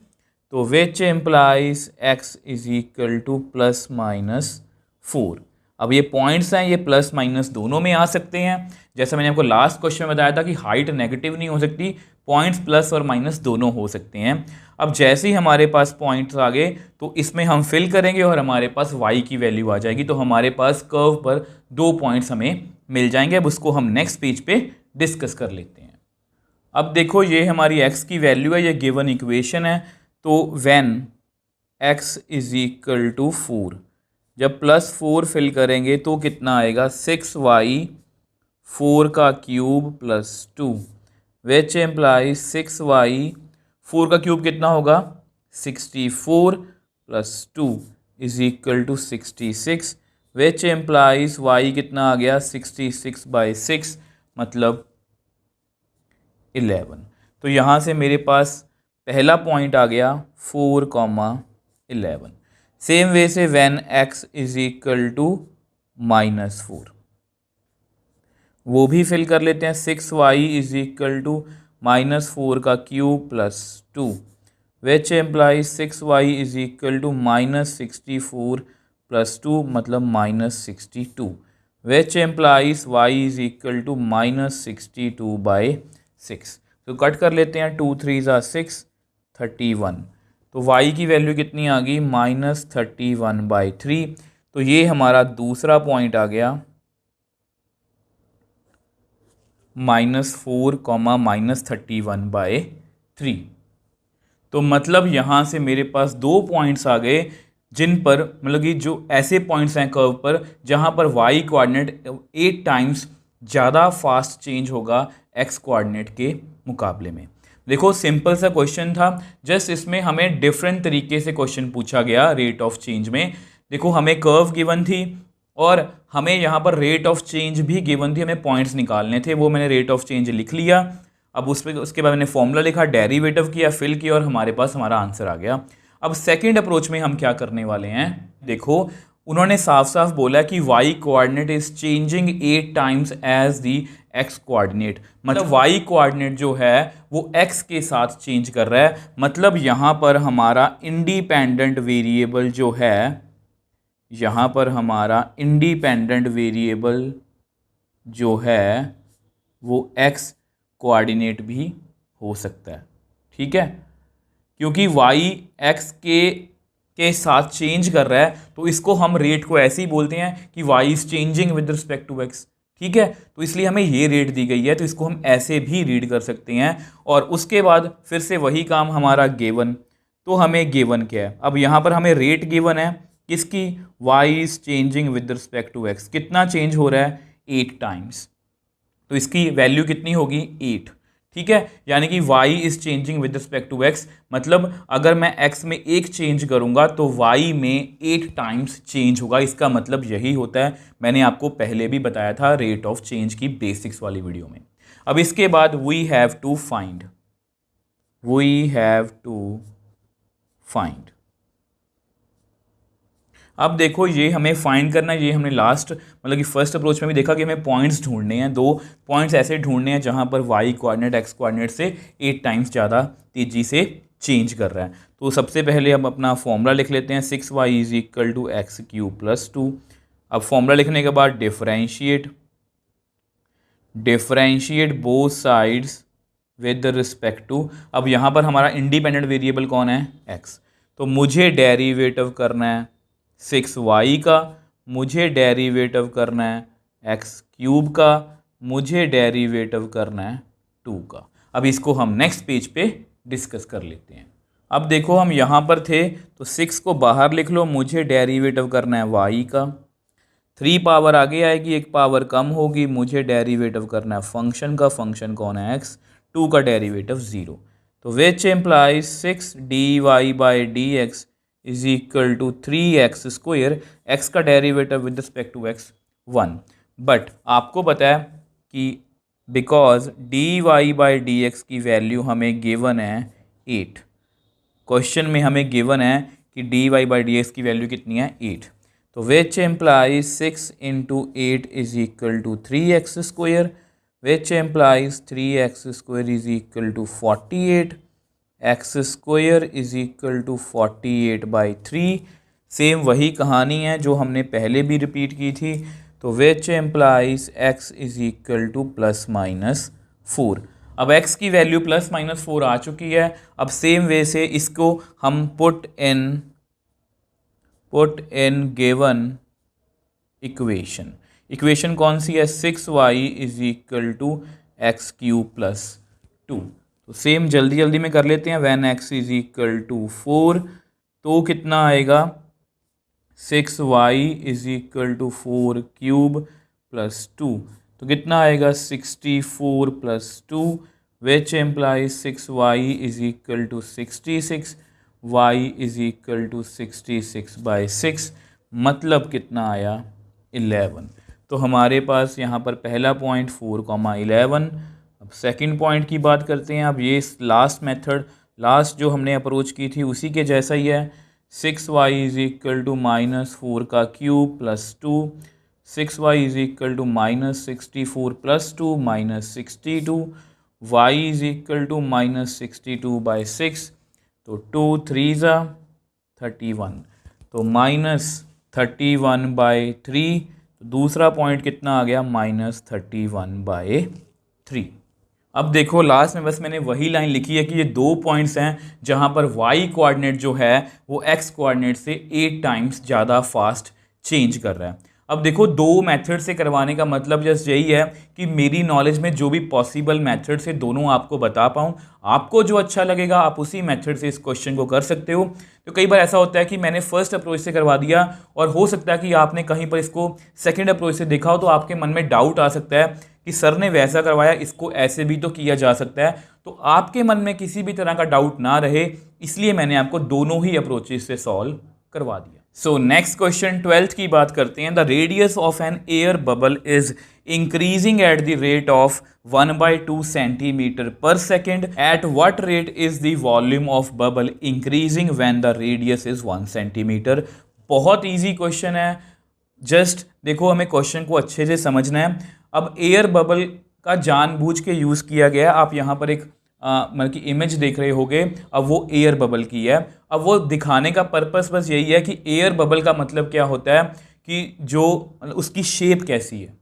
तो which implies x is equal to ±4। अब ये पॉइंट्स हैं, ये प्लस माइनस दोनों में आ सकते हैं। जैसा मैंने आपको लास्ट क्वेश्चन में बताया था कि हाइट नेगेटिव नहीं हो सकती, पॉइंट्स प्लस और माइनस दोनों हो सकते हैं। अब जैसे ही हमारे पास पॉइंट्स आ गए तो इसमें हम फिल करेंगे और हमारे पास y की वैल्यू आ जाएगी। तो हमारे पास कर्व पर 2 पॉइंट्स हमें मिल जाएंगे। अब उसको हम नेक्स्ट पेज पे डिस्कस कर लेते हैं। अब देखो ये हमारी x की वैल्यू है, ये गिवन इक्वेशन है। तो when x is equal to 4, जब +4 फिल करेंगे तो कितना आएगा, 6y 4 का cube plus 2, which implies 6y 4 का क्यूब कितना होगा, 64 plus 2 is equal to 66, which implies y कितना आ गया, 66/6 मतलब 11। तो यहाँ से मेरे पास पहला पॉइंट आ गया 4,11। सेम वे से when x is equal to -4, वो भी फिल कर लेते हैं। 6y इज इक्वल टू -4 का cube plus 2, which implies 6y is equal to -64 plus 2 मतलब -62, which implies y is equal to -62/6। तो कट कर लेते हैं, 2 3 ज़ा 6, 31। तो y की वैल्यू कितनी आ गई, -31/3। तो ये हमारा दूसरा पॉइंट आ गया, -4, -31/3। तो मतलब यहाँ से मेरे पास 2 पॉइंट्स आ गए जिन पर मतलब कि जो ऐसे पॉइंट्स हैं कर्व पर जहाँ पर y कोऑर्डिनेट 8 टाइम्स ज़्यादा फास्ट चेंज होगा x कोऑर्डिनेट के मुकाबले में। देखो सिंपल सा क्वेश्चन था, जस्ट इसमें हमें डिफरेंट तरीके से क्वेश्चन पूछा गया रेट ऑफ चेंज में। देखो हमें कर्व गिवन थी और हमें यहाँ पर रेट ऑफ चेंज भी गिवन थी, हमें पॉइंट्स निकालने थे, वो मैंने रेट ऑफ चेंज लिख लिया। अब उसके बाद मैंने फॉर्मूला लिखा, डेरिवेटिव किया, फिल किया और हमारे पास हमारा आंसर आ गया। अब सेकेंड अप्रोच में हम क्या करने वाले हैं, देखो उन्होंने साफ साफ बोला कि y coordinate is changing 8 times as the x coordinate. मतलब y कोऑर्डिनेट जो है वो x के साथ चेंज कर रहा है। मतलब यहाँ पर हमारा इंडिपेंडेंट वेरिएबल जो है, यहाँ पर हमारा इंडिपेंडेंट वेरिएबल जो है वो x कोऑर्डिनेट भी हो सकता है। ठीक है, क्योंकि y x के साथ चेंज कर रहा है तो इसको हम रेट को ऐसे ही बोलते हैं कि y is changing with respect to x। ठीक है, तो इसलिए हमें ये रेट दी गई है तो इसको हम ऐसे भी रीड कर सकते हैं। और उसके बाद फिर से वही काम हमारा गिवन, तो हमें गिवन क्या है, अब यहाँ पर हमें रेट गिवन है किसकी, y is changing with respect to x। कितना चेंज हो रहा है, 8 टाइम्स। तो इसकी वैल्यू कितनी होगी, 8। ठीक है, यानी कि y is changing with respect to x। मतलब अगर मैं x में 1 चेंज करूंगा तो y में 8 टाइम्स चेंज होगा। इसका मतलब यही होता है, मैंने आपको पहले भी बताया था रेट ऑफ चेंज की बेसिक्स वाली वीडियो में। अब इसके बाद वी हैव टू फाइंड। अब देखो ये हमें फाइंड करना है, ये हमने लास्ट मतलब कि फर्स्ट अप्रोच में भी देखा कि हमें पॉइंट्स ढूंढने हैं, 2 पॉइंट्स ऐसे ढूंढने हैं जहां पर y कोऑर्डिनेट x कोऑर्डिनेट से 8 टाइम्स ज़्यादा तेजी से चेंज कर रहा है। तो सबसे पहले हम अपना फॉर्मूला लिख लेते हैं, 6y is equal to x³ plus 2। अब फॉर्मूला लिखने के बाद differentiate both sides with respect to. अब यहाँ पर हमारा इंडिपेंडेंट वेरिएबल कौन है, x। तो मुझे डेरिवेटिव करना है 6y का, मुझे डेरिवेटिव करना है x³ का, मुझे डेरिवेटिव करना है 2 का। अब इसको हम नेक्स्ट पेज पे डिस्कस कर लेते हैं। अब देखो हम यहाँ पर थे तो 6 को बाहर लिख लो, मुझे डेरिवेटिव करना है y का, 3 पावर आगे आएगी, 1 पावर कम होगी, मुझे डेरिवेटिव करना है फंक्शन का, फंक्शन कौन है x, 2 का डेरिवेटिव 0। तो which implies 6 dy/dx is equal to 3x², x का derivative with respect to x 1। But आपको पता है कि बिकॉज dy/dx की वैल्यू हमें गिवन है 8, क्वेश्चन में हमें गिवन है कि dy/dx की वैल्यू कितनी है 8, तो which implies 6 × 8 is equal to 3x², which implies 3x² is equal to 48, x² is equal to 48/3। Same वही कहानी है जो हमने पहले भी रिपीट की थी, तो which implies x is equal to ±4। अब x की वैल्यू ±4 आ चुकी है। अब सेम वे से इसको हम पुट इन गिवन इक्वेशन कौन सी है, 6y is equal to x³ + 2। तो सेम जल्दी जल्दी में कर लेते हैं। When x is equal to 4 तो कितना आएगा, 6y इज इक्वल टू 4³ + 2, तो कितना आएगा 64 + 2, which implies 6y is equal to 66, y is equal to 66/6, मतलब कितना आया 11। तो हमारे पास यहाँ पर पहला पॉइंट 4,11। अब सेकंड पॉइंट की बात करते हैं। अब ये लास्ट मेथड, लास्ट जो हमने अप्रोच की थी उसी के जैसा ही है। 6y is equal to -4³ + 2, 6y is equal to -64 + 2 -62, y is equal to -62/6, तो 2 3 31, तो -31/3। तो दूसरा पॉइंट कितना आ गया, -31/3। अब देखो लास्ट में बस मैंने वही लाइन लिखी है कि ये 2 पॉइंट्स हैं जहां पर y कोऑर्डिनेट जो है वो x कोऑर्डिनेट से 8 टाइम्स ज़्यादा फास्ट चेंज कर रहा है। अब देखो 2 मेथड से करवाने का मतलब जस्ट यही है कि मेरी नॉलेज में जो भी पॉसिबल मेथड से दोनों आपको बता पाऊँ। आपको जो अच्छा लगेगा आप उसी मेथड से इस क्वेश्चन को कर सकते हो। तो कई बार ऐसा होता है कि मैंने फर्स्ट अप्रोच से करवा दिया और हो सकता है कि आपने कहीं पर इसको सेकंड अप्रोच से देखा हो, तो आपके मन में डाउट आ सकता है कि सर ने वैसा करवाया, इसको ऐसे भी तो किया जा सकता है। तो आपके मन में किसी भी तरह का डाउट ना रहे, इसलिए मैंने आपको दोनों ही अप्रोचेस से सॉल्व करवा दिया। सो नेक्स्ट क्वेश्चन 12th की बात करते हैं। The radius of an air bubble is increasing at the rate of 1/2 cm/s. At what rate is the volume of bubble increasing when the radius is 1 cm? बहुत easy question है। Just देखो, हमें question को अच्छे से समझना है। अब एयर बबल का जानबूझ के यूज़ किया गया है। आप यहाँ पर एक मतलब की इमेज देख रहे होगे, अब वो एयर बबल की है। अब वो दिखाने का पर्पस बस यही है कि एयर बबल का मतलब क्या होता है कि जो उसकी शेप कैसी है,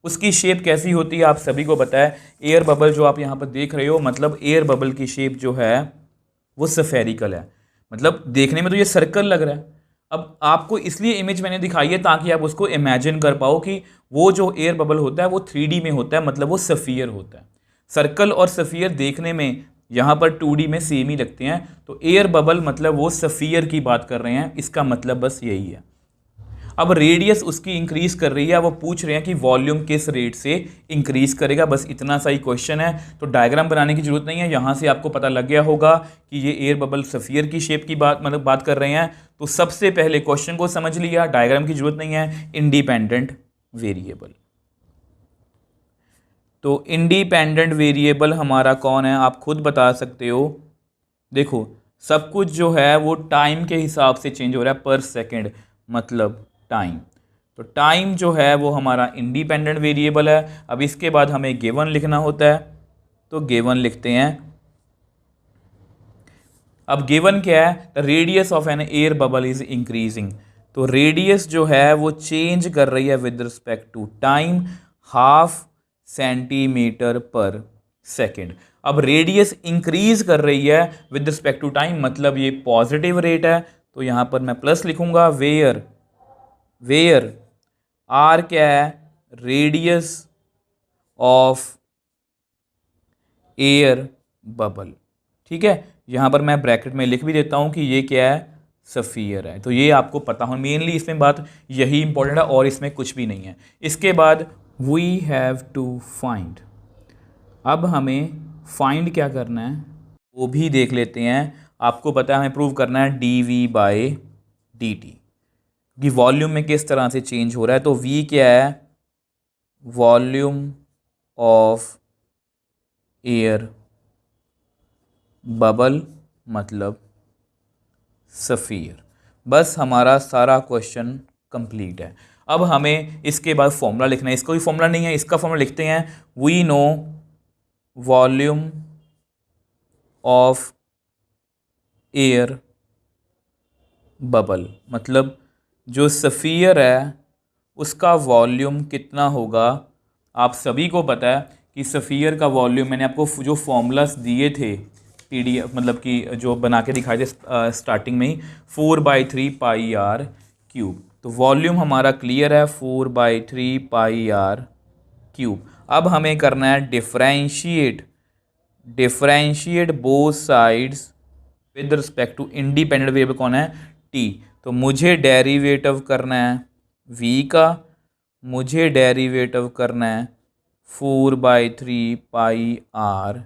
उसकी शेप कैसी होती है आप सभी को पता है। एयर बबल जो आप यहाँ पर देख रहे हो, मतलब एयर बबल की शेप जो है वो स्फेरिकल है, मतलब देखने में तो ये सर्कल लग रहा है। अब आपको इसलिए इमेज मैंने दिखाई है ताकि आप उसको इमेजिन कर पाओ कि वो जो एयर बबल होता है वो 3D में होता है, मतलब वो स्फीयर होता है। सर्कल और स्फीयर देखने में यहाँ पर 2D में सेम ही लगते हैं, तो एयर बबल मतलब वो स्फीयर की बात कर रहे हैं, इसका मतलब बस यही है। अब रेडियस उसकी इंक्रीज कर रही है, वो पूछ रहे हैं कि वॉल्यूम किस रेट से इंक्रीज करेगा, बस इतना सा ही क्वेश्चन है। तो डायग्राम बनाने की जरूरत नहीं है, यहाँ से आपको पता लग गया होगा कि ये एयर बबल स्फीयर की शेप की बात कर रहे हैं। तो सबसे पहले क्वेश्चन को समझ लिया, डायग्राम की जरूरत नहीं है। इंडिपेंडेंट वेरिएबल, तो इंडिपेंडेंट वेरिएबल हमारा कौन है आप खुद बता सकते हो। देखो सब कुछ जो है वो टाइम के हिसाब से चेंज हो रहा है, पर सेकंड मतलब टाइम। तो टाइम जो है वो हमारा इंडिपेंडेंट वेरिएबल है। अब इसके बाद हमें गिवन लिखना होता है, तो गिवन लिखते हैं। अब गिवन क्या है, the radius of an air bubble is increasing. तो रेडियस जो है वो चेंज कर रही है with respect to time, 1/2 cm/s. अब रेडियस इंक्रीज कर रही है विद रिस्पेक्ट टू टाइम, मतलब ये पॉजिटिव रेट है, तो यहां पर मैं प्लस लिखूंगा। वेयर आर क्या है, रेडियस ऑफ एयर बबल, ठीक है। यहां पर मैं ब्रैकेट में लिख भी देता हूं कि ये क्या है, स्फीयर है। तो ये आपको पता हो, मेनली इसमें बात यही इंपॉर्टेंट है और इसमें कुछ भी नहीं है। इसके बाद वी हैव टू फाइंड, अब हमें फाइंड क्या करना है वो भी देख लेते हैं। आपको पता है हमें प्रूव करना है dv/dt, dt कि वॉल्यूम में किस तरह से चेंज हो रहा है। तो v क्या है, वॉल्यूम ऑफ एयर बबल मतलब सफ़ियर। बस हमारा सारा क्वेश्चन कंप्लीट है। अब हमें इसके बाद फॉर्मूला लिखना है। इसका कोई फॉर्मूला नहीं है, इसका फॉर्मूला लिखते हैं, we know volume of air bubble मतलब जो सफ़ियर है उसका वॉल्यूम कितना होगा। आप सभी को पता है कि सफ़ियर का वॉल्यूम, मैंने आपको जो फॉर्मूलास दिए थे PDF मतलब कि जो बना के दिखाए थे स्टार्टिंग में ही, 4/3 पाई आर क्यूब। तो वॉल्यूम हमारा क्लियर है, 4/3 पाई आर क्यूब। अब हमें करना है differentiate both sides with respect to independent variable कौन है, t। तो मुझे डेरिवेटिव करना है v का, मुझे डेरिवेटिव करना है 4/3 पाई आर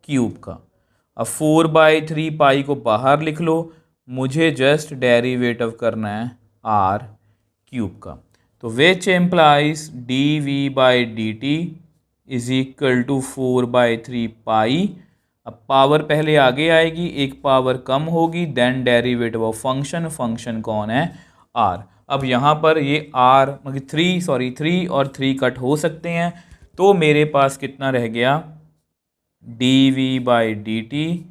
क्यूब का। अब 4/3 पाई को बाहर लिख लो, मुझे जस्ट डेरिवेटिव करना है आर क्यूब का। तो which implies dv/dt is equal to 4/3 pi. अब पावर पहले आगे आएगी, एक पावर कम होगी, then derivative of function, function कौन है, आर। अब यहाँ पर ये आर मतलब 3 और 3 कट हो सकते हैं, तो मेरे पास कितना रह गया, dv/dt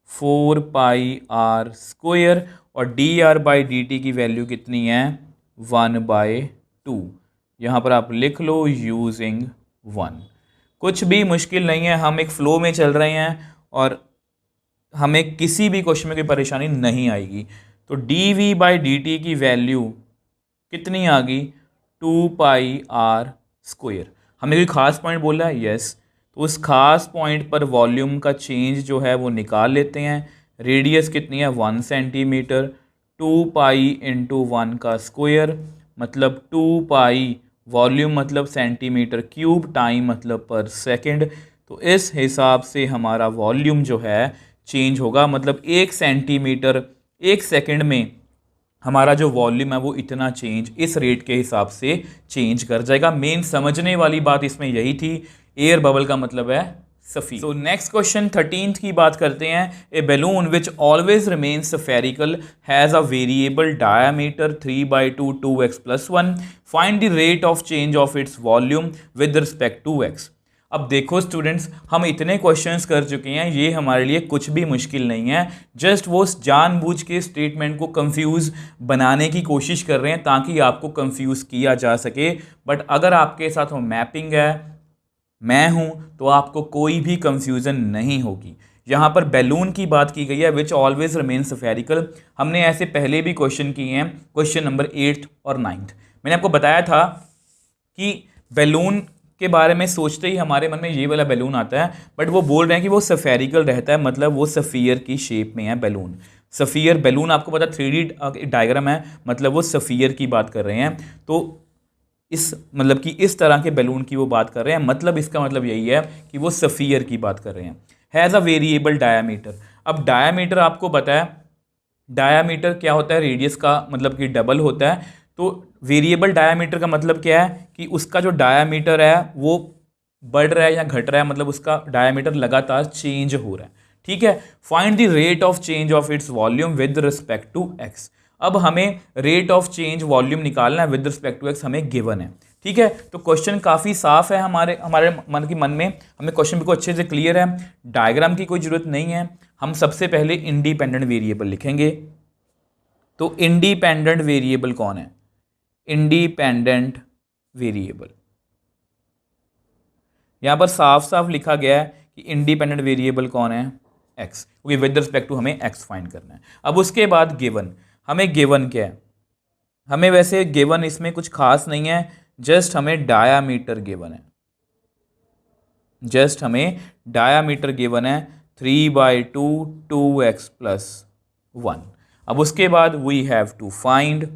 4 पाई आर स्क्वायर, और dr/dt की वैल्यू कितनी है, 1/2। यहाँ पर आप लिख लो यूजिंग 1। कुछ भी मुश्किल नहीं है, हम एक फ़्लो में चल रहे हैं और हमें किसी भी क्वेश्चन में कोई परेशानी नहीं आएगी। तो dv/dt की वैल्यू कितनी आ गई, 2 पाई आर स्क्वायर। हमें कोई खास पॉइंट बोला है, यस, तो उस खास पॉइंट पर वॉल्यूम का चेंज जो है वो निकाल लेते हैं। रेडियस कितनी है, 1 सेंटीमीटर, 2 पाई इंटू 1 का स्क्वायर मतलब 2 पाई, वॉल्यूम मतलब सेंटीमीटर क्यूब, टाइम मतलब पर सेकंड। तो इस हिसाब से हमारा वॉल्यूम जो है चेंज होगा, मतलब 1 सेंटीमीटर 1 सेकंड में हमारा जो वॉल्यूम है वो इतना चेंज इस रेट के हिसाब से चेंज कर जाएगा। मेन समझने वाली बात इसमें यही थी, एयर बबल का मतलब है सफी। तो नेक्स्ट क्वेश्चन 13th की बात करते हैं। A balloon which always remains spherical has a variable diameter 3/2 2x+1, find the rate of change of its volume with respect to x। अब देखो स्टूडेंट्स, हम इतने क्वेश्चंस कर चुके हैं, ये हमारे लिए कुछ भी मुश्किल नहीं है। जस्ट वो जानबूझ के स्टेटमेंट को कंफ्यूज बनाने की कोशिश कर रहे हैं ताकि आपको कंफ्यूज किया जा सके। बट अगर आपके साथ वो मैपिंग है, मैं हूं, तो आपको कोई भी कंफ्यूजन नहीं होगी। यहाँ पर बैलून की बात की गई है, विच ऑलवेज रिमेन स्फेरिकल। हमने ऐसे पहले भी क्वेश्चन किए हैं, क्वेश्चन नंबर 8 और 9। मैंने आपको बताया था कि बैलून के बारे में सोचते ही हमारे मन में ये वाला बैलून आता है, बट वो बोल रहे हैं कि वो स्फेरिकल रहता है, मतलब वो सफ़ियर की शेप में है बैलून। सफ़ियर बैलून आपको पता 3D डायग्राम है, मतलब वो सफ़ियर की बात कर रहे हैं। तो इस मतलब कि इस तरह के बैलून की वो बात कर रहे हैं, मतलब इसका मतलब यही है कि वो सफ़ियर की बात कर रहे हैं। Has a variable diameter. अब डायामीटर आपको पता है, डायामीटर क्या होता है, रेडियस का मतलब कि डबल होता है। तो वेरिएबल डायामीटर का मतलब क्या है कि उसका जो डायामीटर है वो बढ़ रहा है या घट रहा है, मतलब उसका डायामीटर लगातार चेंज हो रहा है। ठीक है, find the rate of change of its volume with respect to x. अब हमें रेट ऑफ चेंज वॉल्यूम निकालना है विद रिस्पेक्ट टू एक्स, हमें गिवन है। ठीक है, तो क्वेश्चन काफ़ी साफ है हमारे मन में, हमें क्वेश्चन बिल्कुल अच्छे से क्लियर है, डायग्राम की कोई ज़रूरत नहीं है। हम सबसे पहले इंडिपेंडेंट वेरिएबल लिखेंगे। तो इंडिपेंडेंट वेरिएबल कौन है, इंडिपेंडेंट वेरिएबल, यहां पर साफ साफ लिखा गया है कि इंडिपेंडेंट वेरिएबल कौन है, एक्स, क्योंकि विद रिस्पेक्ट टू हमें एक्स फाइंड करना है। अब उसके बाद गिवन, हमें गिवन क्या है, हमें वैसे गिवन इसमें कुछ खास नहीं है, जस्ट हमें डायामीटर गिवन है, जस्ट हमें डायामीटर गिवन है 3/2 2x+1। अब उसके बाद वी हैव टू फाइंड,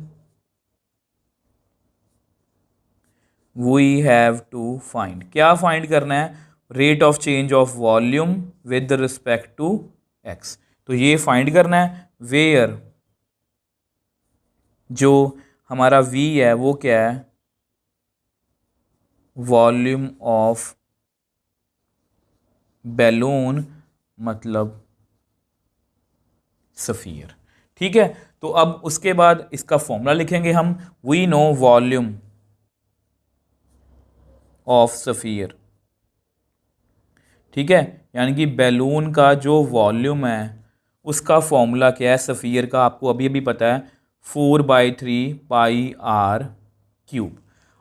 क्या फाइंड करना है, rate of change of volume with respect to x. तो ये फाइंड करना है, वेयर जो हमारा v है वो क्या है, वॉल्यूम ऑफ बैलून मतलब सफियर। ठीक है, तो अब उसके बाद इसका फॉर्मूला लिखेंगे हम, we know volume of sphere. ठीक है, यानी कि बैलून का जो वॉल्यूम है उसका फॉर्मूला क्या है सफियर का, आपको अभी अभी पता है 4/3 पाई आर क्यूब।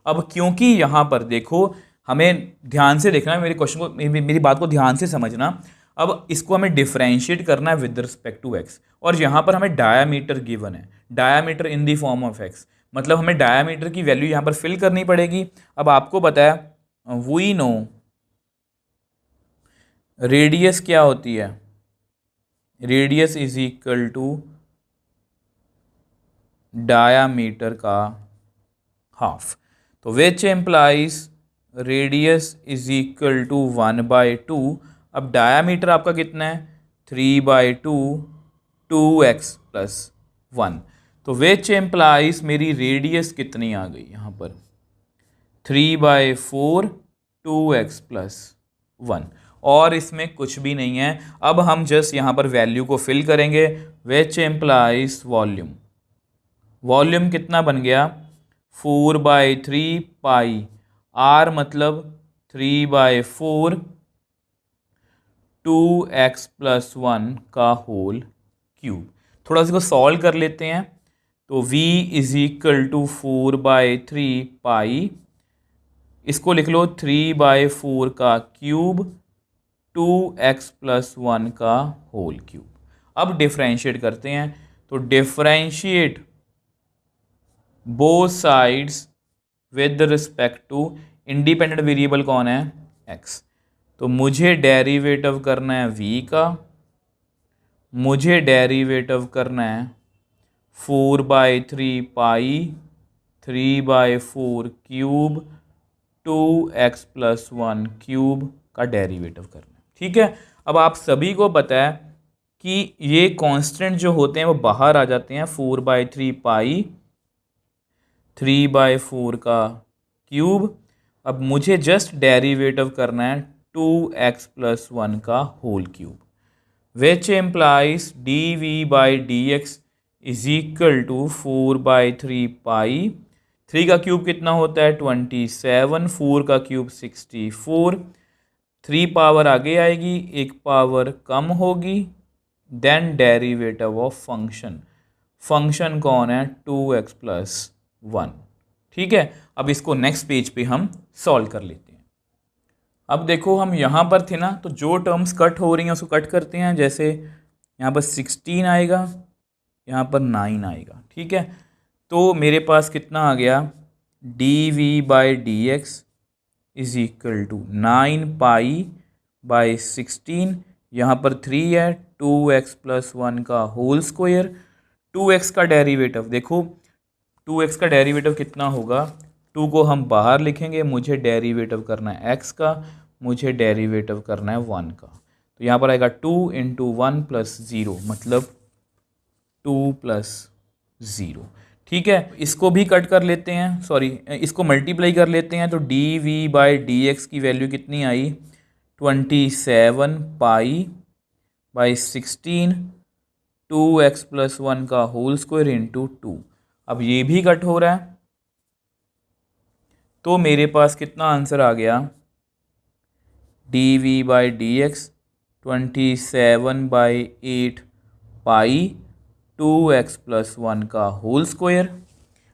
अब क्योंकि यहाँ पर देखो, हमें ध्यान से देखना है, मेरे क्वेश्चन को मेरी बात को ध्यान से समझना। अब इसको हमें डिफरेंशिएट करना है विद रिस्पेक्ट टू एक्स, और यहाँ पर हमें डायामीटर गिवन है, diameter in the form of x, मतलब हमें डायामीटर की वैल्यू यहाँ पर फिल करनी पड़ेगी। अब आपको पता है वी नो रेडियस क्या होती है, radius is equal to diameter का हाफ, तो which implies radius is equal to 1/2। अब डायामीटर आपका कितना है 3/2, 2x प्लस 1, तो विच एम्प्लाइज मेरी रेडियस कितनी आ गई यहाँ पर 3/4, 2x प्लस 1, और इसमें कुछ भी नहीं है। अब हम जस्ट यहाँ पर वैल्यू को फिल करेंगे, विच एम्प्लाइज वॉल्यूम, वॉल्यूम कितना बन गया 4/3 पाई आर मतलब 3/4, 2x प्लस 1 का होल क्यूब। थोड़ा सा इसको सॉल्व कर लेते हैं, तो v इज इक्वल टू 4/3 पाई, इसको लिख लो 3/4 का क्यूब, 2x प्लस 1 का होल क्यूब। अब डिफरेंशिएट करते हैं, तो differentiate both sides with respect to independent variable कौन है x, तो मुझे डेरिवेटिव करना है v का, मुझे डेरिवेटिव करना है 4/3 पाई 3/4 क्यूब 2x प्लस 1 क्यूब का डेरिवेटिव करना है। ठीक है, अब आप सभी को पता है कि ये कांस्टेंट जो होते हैं वो बाहर आ जाते हैं, 4/3 पाई 3/4 का क्यूब। अब मुझे जस्ट डेरिवेटिव करना है 2x प्लस 1 का whole cube, which implies dv/dx is equal to 4/3 pi, 3 का क्यूब कितना होता है 27, 4 का क्यूब 64, 3 पावर आगे आएगी, 1 पावर कम होगी, then derivative of function, function कौन है 2x प्लस 1। ठीक है, अब इसको नेक्स्ट पेज पे हम सॉल्व कर लेते हैं। अब देखो हम यहाँ पर थे ना, तो जो टर्म्स कट हो रही हैं उसको कट करते हैं, जैसे यहाँ पर 16 आएगा, यहाँ पर 9 आएगा। ठीक है, तो मेरे पास कितना आ गया dv/dx इज इक्वल टू 9 पाई 16, यहाँ पर 3 है, 2x प्लस 1 का होल स्क्वायर, 2x का डेरिवेटिव देखो, 2x का डेरिवेटिव कितना होगा, 2 को हम बाहर लिखेंगे, मुझे डेरिवेटिव करना है x का, मुझे डेरिवेटिव करना है 1 का, तो यहाँ पर आएगा 2 × 1 + 0 मतलब 2 + 0। ठीक है, इसको भी कट कर लेते हैं, सॉरी इसको मल्टीप्लाई कर लेते हैं, तो dv/dx की वैल्यू कितनी आई 27 पाई/16, 2x प्लस 1 का होल स्क्वायर इंटू 2। अब ये भी कट हो रहा है, तो मेरे पास कितना आंसर आ गया dv/dx 27/8 पाई 2x प्लस 1 का होल स्क्वायर।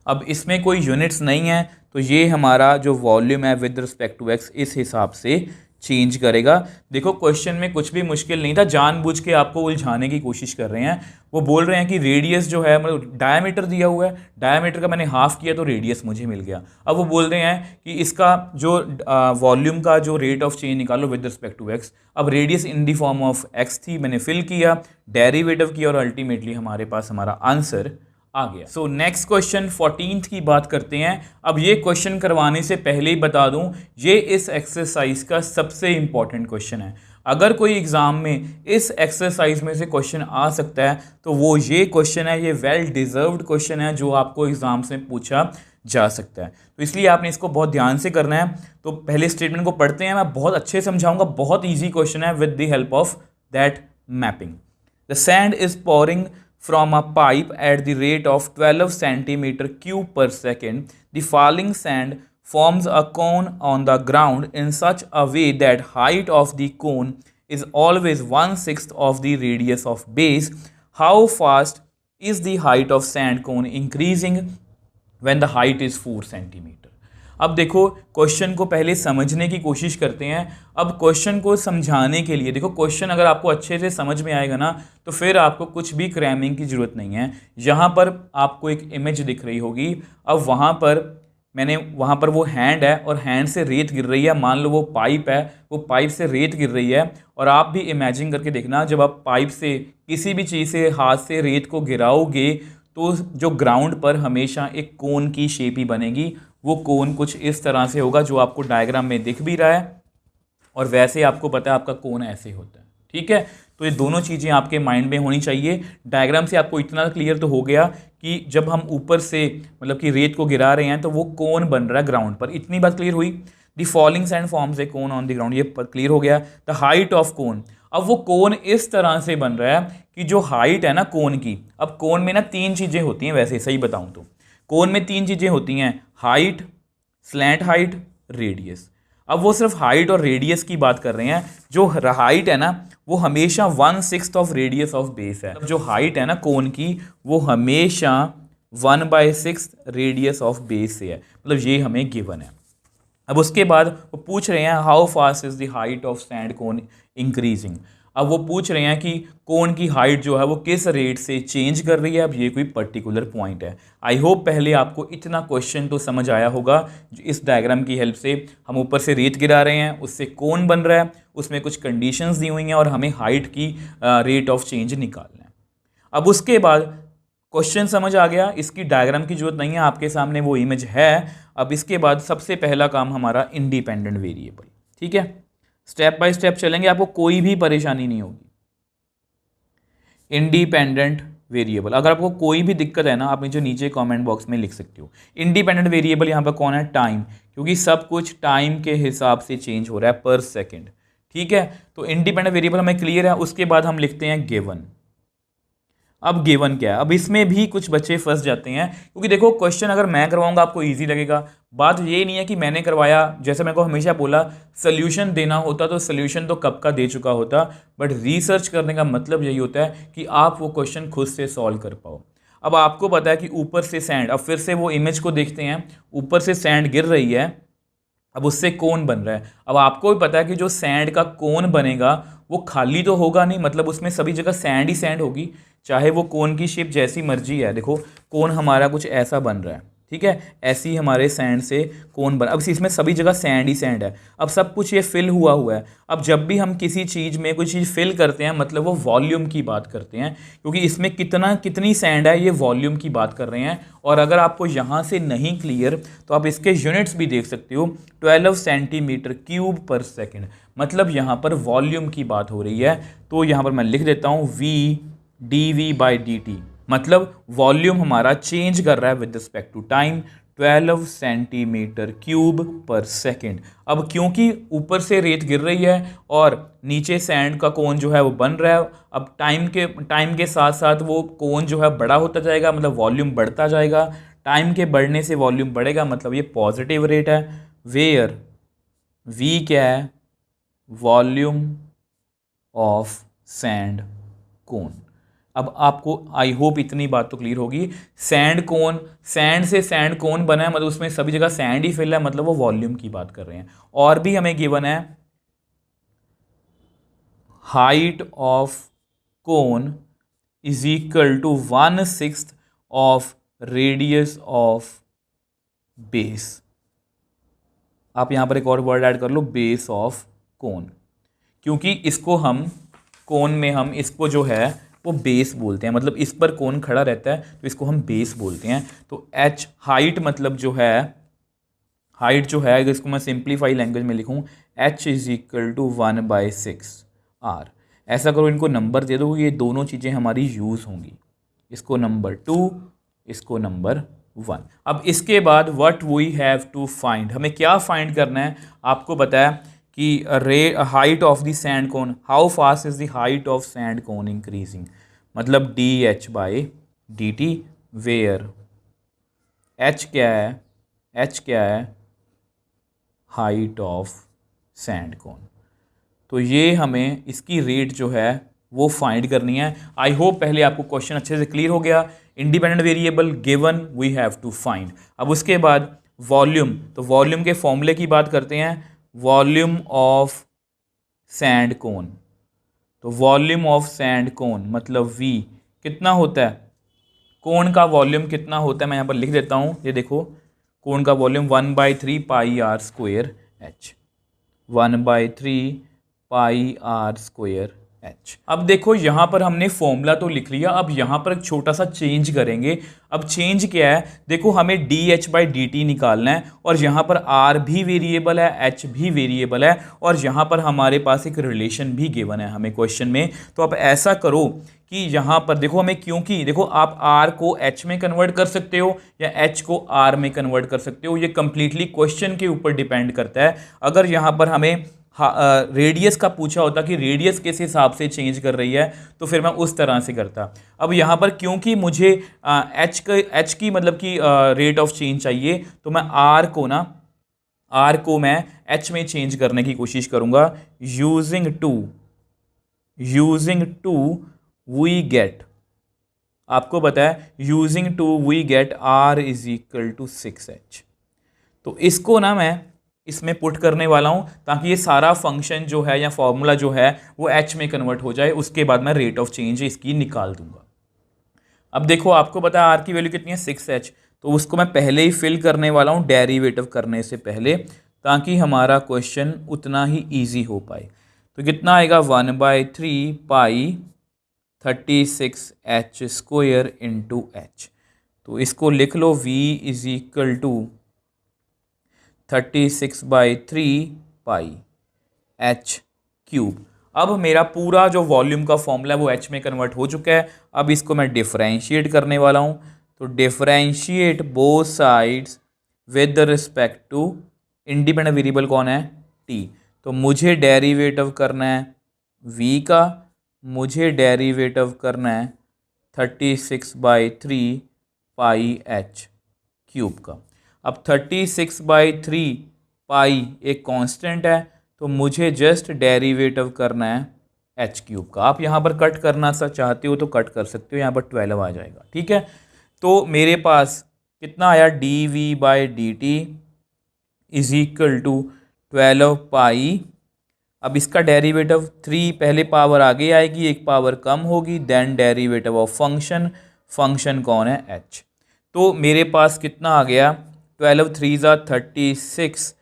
अब इसमें कोई यूनिट्स नहीं है, तो ये हमारा जो वॉल्यूम है विद रिस्पेक्ट टू x इस हिसाब से चेंज करेगा। देखो क्वेश्चन में कुछ भी मुश्किल नहीं था, जानबूझ के आपको उलझाने की कोशिश कर रहे हैं। वो बोल रहे हैं कि रेडियस जो है, मतलब डायमीटर दिया हुआ है, डायमीटर का मैंने हाफ किया तो रेडियस मुझे मिल गया। अब वो बोल रहे हैं कि इसका जो वॉल्यूम का जो रेट ऑफ चेंज निकालो विद रिस्पेक्ट टू एक्स। अब radius in the form of x थी, मैंने फिल किया, डेरिवेटिव किया और अल्टीमेटली हमारे पास हमारा आंसर आ गया। सो नेक्स्ट क्वेश्चन 14th की बात करते हैं। अब ये क्वेश्चन करवाने से पहले ही बता दूं, ये इस एक्सरसाइज का सबसे इंपॉर्टेंट क्वेश्चन है। अगर कोई एग्ज़ाम में इस एक्सरसाइज में से क्वेश्चन आ सकता है तो वो ये क्वेश्चन है, ये वेल डिज़र्व्ड क्वेश्चन है जो आपको एग्ज़ाम से पूछा जा सकता है। तो इसलिए आपने इसको बहुत ध्यान से करना है। तो पहले स्टेटमेंट को पढ़ते हैं, मैं बहुत अच्छे से समझाऊंगा, बहुत ईजी क्वेश्चन है with the help of that mapping. The sand is pouring from a pipe at the rate of 12 centimeter cube per second. The falling sand forms a cone on the ground in such a way that height of the cone is always 1/6 of the radius of base. How fast is the height of sand cone increasing when the height is 4 centimeter? अब देखो question को पहले समझने की कोशिश करते हैं। अब क्वेश्चन को समझाने के लिए देखो, क्वेश्चन अगर आपको अच्छे से समझ में आएगा ना तो फिर आपको कुछ भी क्रैमिंग की ज़रूरत नहीं है। यहाँ पर आपको एक इमेज दिख रही होगी। अब वहाँ पर वो हैंड है और हैंड से रेत गिर रही है। मान लो वो पाइप है, वो पाइप से रेत गिर रही है। और आप भी इमेजिन करके देखना, जब आप पाइप से किसी भी चीज़ से हाथ से रेत को गिराओगे तो जो ग्राउंड पर हमेशा एक कोन की शेप ही बनेगी। वो कोन कुछ इस तरह से होगा जो आपको डायग्राम में दिख भी रहा है, और वैसे आपको पता है आपका कोन ऐसे होता है। ठीक है, तो ये दोनों चीज़ें आपके माइंड में होनी चाहिए। डायग्राम से आपको इतना क्लियर तो हो गया कि जब हम ऊपर से मतलब कि रेत को गिरा रहे हैं तो वो कोन बन रहा है ग्राउंड पर, इतनी बात क्लियर हुई। The falling sand forms a cone on the ground, ये क्लियर हो गया। द हाइट ऑफ कोन, अब वो कोन इस तरह से बन रहा है कि जो हाइट है ना कोन की, अब कोन में ना 3 चीज़ें होती हैं, वैसे सही बताऊं तो कोन में 3 चीज़ें होती हैं, हाइट, स्लैंट हाइट, रेडियस। अब वो सिर्फ हाइट और रेडियस की बात कर रहे हैं। जो हाइट है ना वो हमेशा 1/6 ऑफ रेडियस ऑफ बेस है। जो हाइट है ना कोन की वो हमेशा 1/6 रेडियस ऑफ बेस से है, मतलब ये हमें गिवन है। अब उसके बाद वो पूछ रहे हैं how fast is the height of sand cone increasing. अब वो पूछ रहे हैं कि कोन की हाइट जो है वो किस रेट से चेंज कर रही है। अब ये कोई पर्टिकुलर पॉइंट है। आई होप पहले आपको इतना क्वेश्चन तो समझ आया होगा। इस डायग्राम की हेल्प से हम ऊपर से रेत गिरा रहे हैं, उससे कोन बन रहा है, उसमें कुछ कंडीशंस दी हुई हैं और हमें हाइट की रेट ऑफ चेंज निकालना है। अब उसके बाद क्वेश्चन समझ आ गया, इसकी डायग्राम की जरूरत नहीं है, आपके सामने वो इमेज है। अब इसके बाद सबसे पहला काम हमारा इंडिपेंडेंट वेरिएबल। ठीक है, स्टेप बाय स्टेप चलेंगे, आपको कोई भी परेशानी नहीं होगी। इंडिपेंडेंट वेरिएबल, अगर आपको कोई भी दिक्कत है ना आप मुझे नीचे कमेंट बॉक्स में लिख सकते हो। इंडिपेंडेंट वेरिएबल यहाँ पर कौन है? टाइम, क्योंकि सब कुछ टाइम के हिसाब से चेंज हो रहा है पर सेकेंड। ठीक है, तो इंडिपेंडेंट वेरिएबल हमें क्लियर है। उसके बाद हम लिखते हैं गिवन। अब गिवन क्या है? अब इसमें भी कुछ बच्चे फंस जाते हैं, क्योंकि देखो क्वेश्चन अगर मैं करवाऊंगा आपको इजी लगेगा। बात ये नहीं है कि मैंने करवाया, जैसे मेरे को हमेशा बोला सोल्यूशन देना होता तो सोल्यूशन तो कब का दे चुका होता, बट रिसर्च करने का मतलब यही होता है कि आप वो क्वेश्चन खुद से सॉल्व कर पाओ। अब आपको पता है कि ऊपर से सैंड, अब फिर से वो इमेज को देखते हैं, ऊपर से सैंड गिर रही है, अब उससे कोन बन रहा है। अब आपको भी पता है कि जो सैंड का कोन बनेगा वो खाली तो होगा नहीं, मतलब उसमें सभी जगह सैंड ही सैंड होगी, चाहे वो कोन की शेप जैसी मर्जी है। देखो कोन हमारा कुछ ऐसा बन रहा है, ठीक है, ऐसी ही हमारे सैंड से कोन बना। अब इसमें सभी जगह सैंड ही सैंड है। अब सब कुछ ये फिल हुआ हुआ है। अब जब भी हम किसी चीज़ में कोई चीज़ फिल करते हैं मतलब वो वॉल्यूम की बात करते हैं, क्योंकि इसमें कितनी सैंड है ये वॉल्यूम की बात कर रहे हैं। और अगर आपको यहाँ से नहीं क्लियर तो आप इसके यूनिट्स भी देख सकते हो, 12 सेंटीमीटर क्यूब पर सेकेंड, मतलब यहाँ पर वॉल्यूम की बात हो रही है। तो यहाँ पर मैं लिख देता हूँ v/dt, मतलब वॉल्यूम हमारा चेंज कर रहा है with respect to time, 12 centimetre cube per second. अब क्योंकि ऊपर से रेत गिर रही है और नीचे सैंड का कोन जो है वो बन रहा है, अब टाइम के साथ साथ वो कोन जो है बड़ा होता जाएगा, मतलब वॉल्यूम बढ़ता जाएगा। टाइम के बढ़ने से वॉल्यूम बढ़ेगा, मतलब ये पॉजिटिव रेट है। वेयर v क्या है? वॉल्यूम ऑफ सैंड कोन। अब आपको आई होप इतनी बात तो क्लियर होगी। सैंड कोन, सैंड से सैंड कोन बना है, मतलब उसमें सभी जगह सैंड ही फिल है, मतलब वो वॉल्यूम की बात कर रहे हैं। और भी हमें गिवन है height of cone is equal to 1/6 of radius of base. आप यहां पर एक और वर्ड ऐड कर लो, बेस ऑफ कोन, क्योंकि इसको हम कोन में हम इसको जो है वो बेस बोलते हैं, मतलब इस पर कोन खड़ा रहता है तो इसको हम बेस बोलते हैं। तो h हाइट, मतलब जो है हाइट जो है, अगर इसको मैं सिंप्लीफाई लैंग्वेज में लिखूं, h is equal to 1/6 r. ऐसा करो, इनको नंबर दे दो, ये दोनों चीज़ें हमारी यूज़ होंगी। इसको नंबर 2, इसको नंबर 1। अब इसके बाद what we have to find, हमें क्या फाइंड करना है। आपको बताया कि height of the sand cone, how fast is the height of sand cone increasing, मतलब d h by d t, where h क्या है, एच क्या है, हाइट ऑफ सैंड कोन। तो ये हमें इसकी रेट जो है वो फाइंड करनी है। आई होप पहले आपको क्वेश्चन अच्छे से क्लियर हो गया। Independent variable given, we have to find. अब उसके बाद वॉल्यूम, तो वॉल्यूम के फॉर्मूले की बात करते हैं। वॉल्यूम ऑफ सैंड कोन, तो वॉल्यूम ऑफ सैंड कोन मतलब वी कितना होता है, कोन का वॉल्यूम कितना होता है, मैं यहाँ पर लिख देता हूँ। ये देखो, कोन का volume 1/3 pi r square h, 1/3 pi r square h. अब देखो यहाँ पर हमने फॉर्मूला तो लिख लिया, अब यहाँ पर एक छोटा सा चेंज करेंगे। अब चेंज क्या है, देखो हमें D h by d T निकालना है, और यहाँ पर आर भी वेरिएबल है, एच भी वेरिएबल है, और यहाँ पर हमारे पास एक रिलेशन भी गिवन है हमें क्वेश्चन में। तो अब ऐसा करो कि यहाँ पर देखो हमें, क्योंकि देखो आप r को h में कन्वर्ट कर सकते हो या h को r में कन्वर्ट कर सकते हो, ये कंप्लीटली क्वेश्चन के ऊपर डिपेंड करता है। अगर यहाँ पर हमें रेडियस का पूछा होता कि रेडियस किस हिसाब से चेंज कर रही है, तो फिर मैं उस तरह से करता। अब यहाँ पर क्योंकि मुझे h की मतलब कि रेट ऑफ चेंज चाहिए, तो मैं r को मैं h में चेंज करने की कोशिश करूँगा। यूजिंग टू वी गेट, आपको पता है using two we get r is equal to 6h। तो इसको ना मैं इसमें पुट करने वाला हूँ ताकि ये सारा फंक्शन जो है या फॉर्मूला जो है वो h में कन्वर्ट हो जाए। उसके बाद मैं रेट ऑफ चेंज इसकी निकाल दूंगा। अब देखो आपको पता है r की वैल्यू कितनी है 6h, तो उसको मैं पहले ही फिल करने वाला हूँ डेरिवेटिव करने से पहले, ताकि हमारा क्वेश्चन उतना ही ईजी हो पाए। तो कितना आएगा 1/3 पाई 36h स्क्वायर इंटू h। तो इसको लिख लो v is equal to 36/3 pi h cube. अब मेरा पूरा जो वॉल्यूम का फॉर्मूला है वो h में कन्वर्ट हो चुका है। अब इसको मैं डिफरेंशिएट करने वाला हूँ। तो differentiate both sides with respect to independent variable कौन है, t। तो मुझे डेरिवेटिव करना है v का, मुझे डेरिवेटिव करना है 36/3 पाई h क्यूब का। अब 36/3 पाई एक कांस्टेंट है, तो मुझे जस्ट डेरिवेटिव करना है h क्यूब का। आप यहाँ पर कट करना सा चाहते हो तो कट कर सकते हो, यहाँ पर 12 आ जाएगा, ठीक है। तो मेरे पास कितना आया, d v by d t is equal to 12 pi. अब इसका डेरिवेटिव 3 पहले पावर आगे आएगी, एक पावर कम होगी, देन डेरिवेटिव ऑफ फंक्शन कौन है, h। तो मेरे पास कितना आ गया, 12 3 36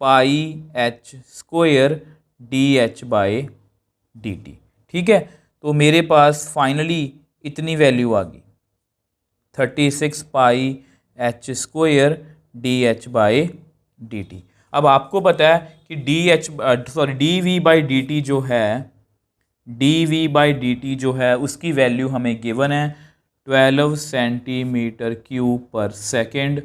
pi h square d h by d T, ठीक है। तो मेरे पास फाइनली इतनी वैल्यू आ गई 36 pi h square d h by d t. अब आपको पता है कि d v by d t जो है उसकी वैल्यू हमें गिवन है 12 centimetre cube per second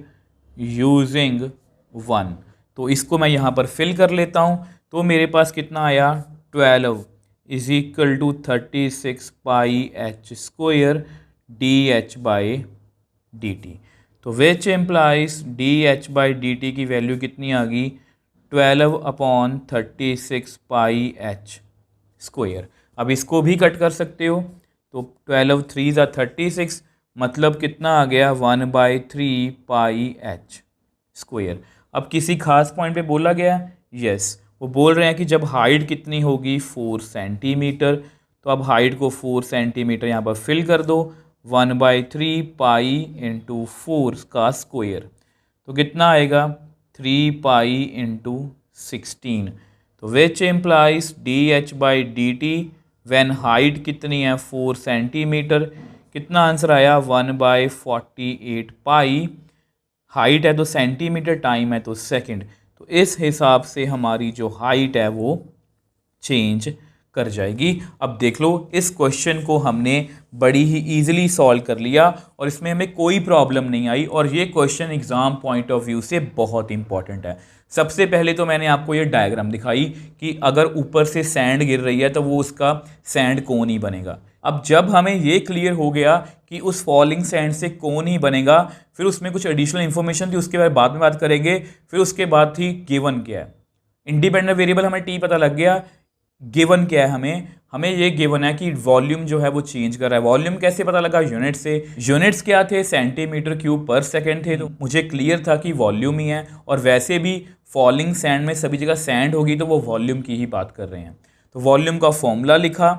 using 1। तो इसको मैं यहाँ पर फिल कर लेता हूँ। तो मेरे पास कितना आया, 12 is equal to 36 pi h square d h by d t. तो which implies d h by d t की वैल्यू कितनी आ गई, 12/36 पाई h स्क्वायर। अब इसको भी कट कर सकते हो, तो 12 3 36 मतलब कितना आ गया 1/3 पाई h स्क्वायर। अब किसी खास पॉइंट पे बोला गया, यस वो बोल रहे हैं कि जब हाइट कितनी होगी 4 सेंटीमीटर, तो अब हाइट को 4 सेंटीमीटर यहाँ पर फिल कर दो, 1/3 पाई इंटू 4 का स्क्वायर, तो कितना आएगा 3 पाई इंटू 16। तो which implies d h by d t when height कितनी है 4 सेंटीमीटर, कितना आंसर आया 1/48 पाई। हाइट है तो सेंटीमीटर, टाइम है तो सेकंड, तो इस हिसाब से हमारी जो हाइट है वो चेंज कर जाएगी। अब देख लो, इस क्वेश्चन को हमने बड़ी ही इजीली सॉल्व कर लिया और इसमें हमें कोई प्रॉब्लम नहीं आई, और ये question exam point of view से बहुत इंपॉर्टेंट है। सबसे पहले तो मैंने आपको ये डायग्राम दिखाई कि अगर ऊपर से सैंड गिर रही है तो वो उसका सैंड कोन ही बनेगा। अब जब हमें ये क्लियर हो गया कि उस फॉलिंग सैंड से कोन ही बनेगा, फिर उसमें कुछ एडिशनल इंफॉर्मेशन थी, उसके बाद में बात करेंगे। फिर उसके बाद थी गिवन क्या है, इंडिपेंडेंट वेरिएबल हमें टी पता लग गया। गिवन क्या है, हमें ये गिवन है कि वॉल्यूम जो है वो चेंज कर रहा है। वॉल्यूम कैसे पता लगा, यूनिट से। यूनिट्स क्या थे, सेंटीमीटर क्यूब पर सेकंड थे, तो मुझे क्लियर था कि वॉल्यूम ही है। और वैसे भी फॉलिंग सैंड में सभी जगह सैंड होगी तो वो वॉल्यूम की ही बात कर रहे हैं, तो वॉल्यूम का फॉर्मूला लिखा।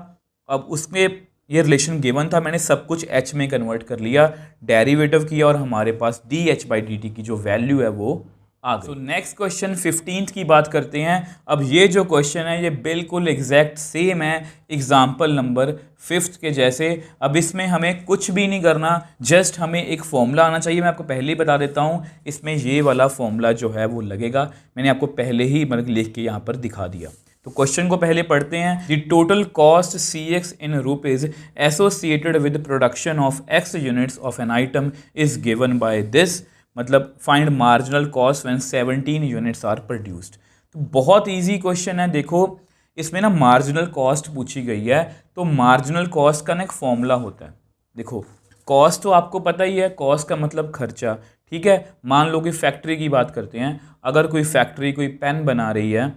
अब उसमें ये रिलेशन गिवन था, मैंने सब कुछ एच में कन्वर्ट कर लिया, डेरिवेटिव किया और हमारे पास d h by d t की जो वैल्यू है वो आ गई। तो नेक्स्ट क्वेश्चन 15th की बात करते हैं। अब ये जो क्वेश्चन है ये बिल्कुल एग्जैक्ट सेम है एग्जाम्पल नंबर 5 के जैसे। अब इसमें हमें कुछ भी नहीं करना, जस्ट हमें एक फॉर्मूला आना चाहिए। मैं आपको पहले ही बता देता हूँ, इसमें ये वाला फॉर्मूला जो है वो लगेगा। मैंने आपको पहले ही मतलब लिख के यहाँ पर दिखा दिया। तो क्वेश्चन को पहले पढ़ते हैं। The total cost CX in rupees associated with production of X units of an item is given by this, मतलब find marginal cost when 17 units are produced. तो बहुत इजी क्वेश्चन है। देखो इसमें ना मार्जिनल कॉस्ट पूछी गई है, तो मार्जिनल कॉस्ट का ना एक फॉर्मूला होता है। देखो कॉस्ट तो आपको पता ही है, कॉस्ट का मतलब खर्चा, ठीक है। मान लो कि फैक्ट्री की बात करते हैं, अगर कोई फैक्ट्री कोई पेन बना रही है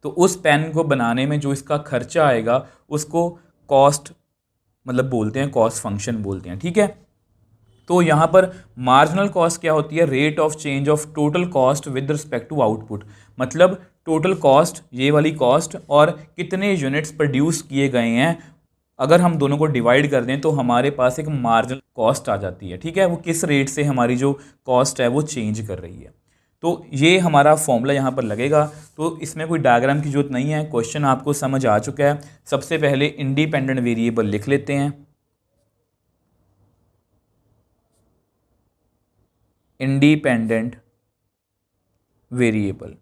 तो उस पेन को बनाने में जो इसका खर्चा आएगा उसको कॉस्ट मतलब बोलते हैं, कॉस्ट फंक्शन बोलते हैं, ठीक है। तो यहाँ पर मार्जिनल कॉस्ट क्या होती है, rate of change of total cost with respect to output, मतलब टोटल कॉस्ट ये वाली कॉस्ट और कितने यूनिट्स प्रोड्यूस किए गए हैं, अगर हम दोनों को डिवाइड कर दें तो हमारे पास एक मार्जिनल कॉस्ट आ जाती है, ठीक है। वो किस रेट से हमारी जो कॉस्ट है वो चेंज कर रही है। तो ये हमारा फॉर्मूला यहाँ पर लगेगा। तो इसमें कोई डायग्राम की जरूरत नहीं है, क्वेश्चन आपको समझ आ चुका है। सबसे पहले इंडिपेंडेंट वेरिएबल लिख लेते हैं, इंडिपेंडेंट वेरिएबल।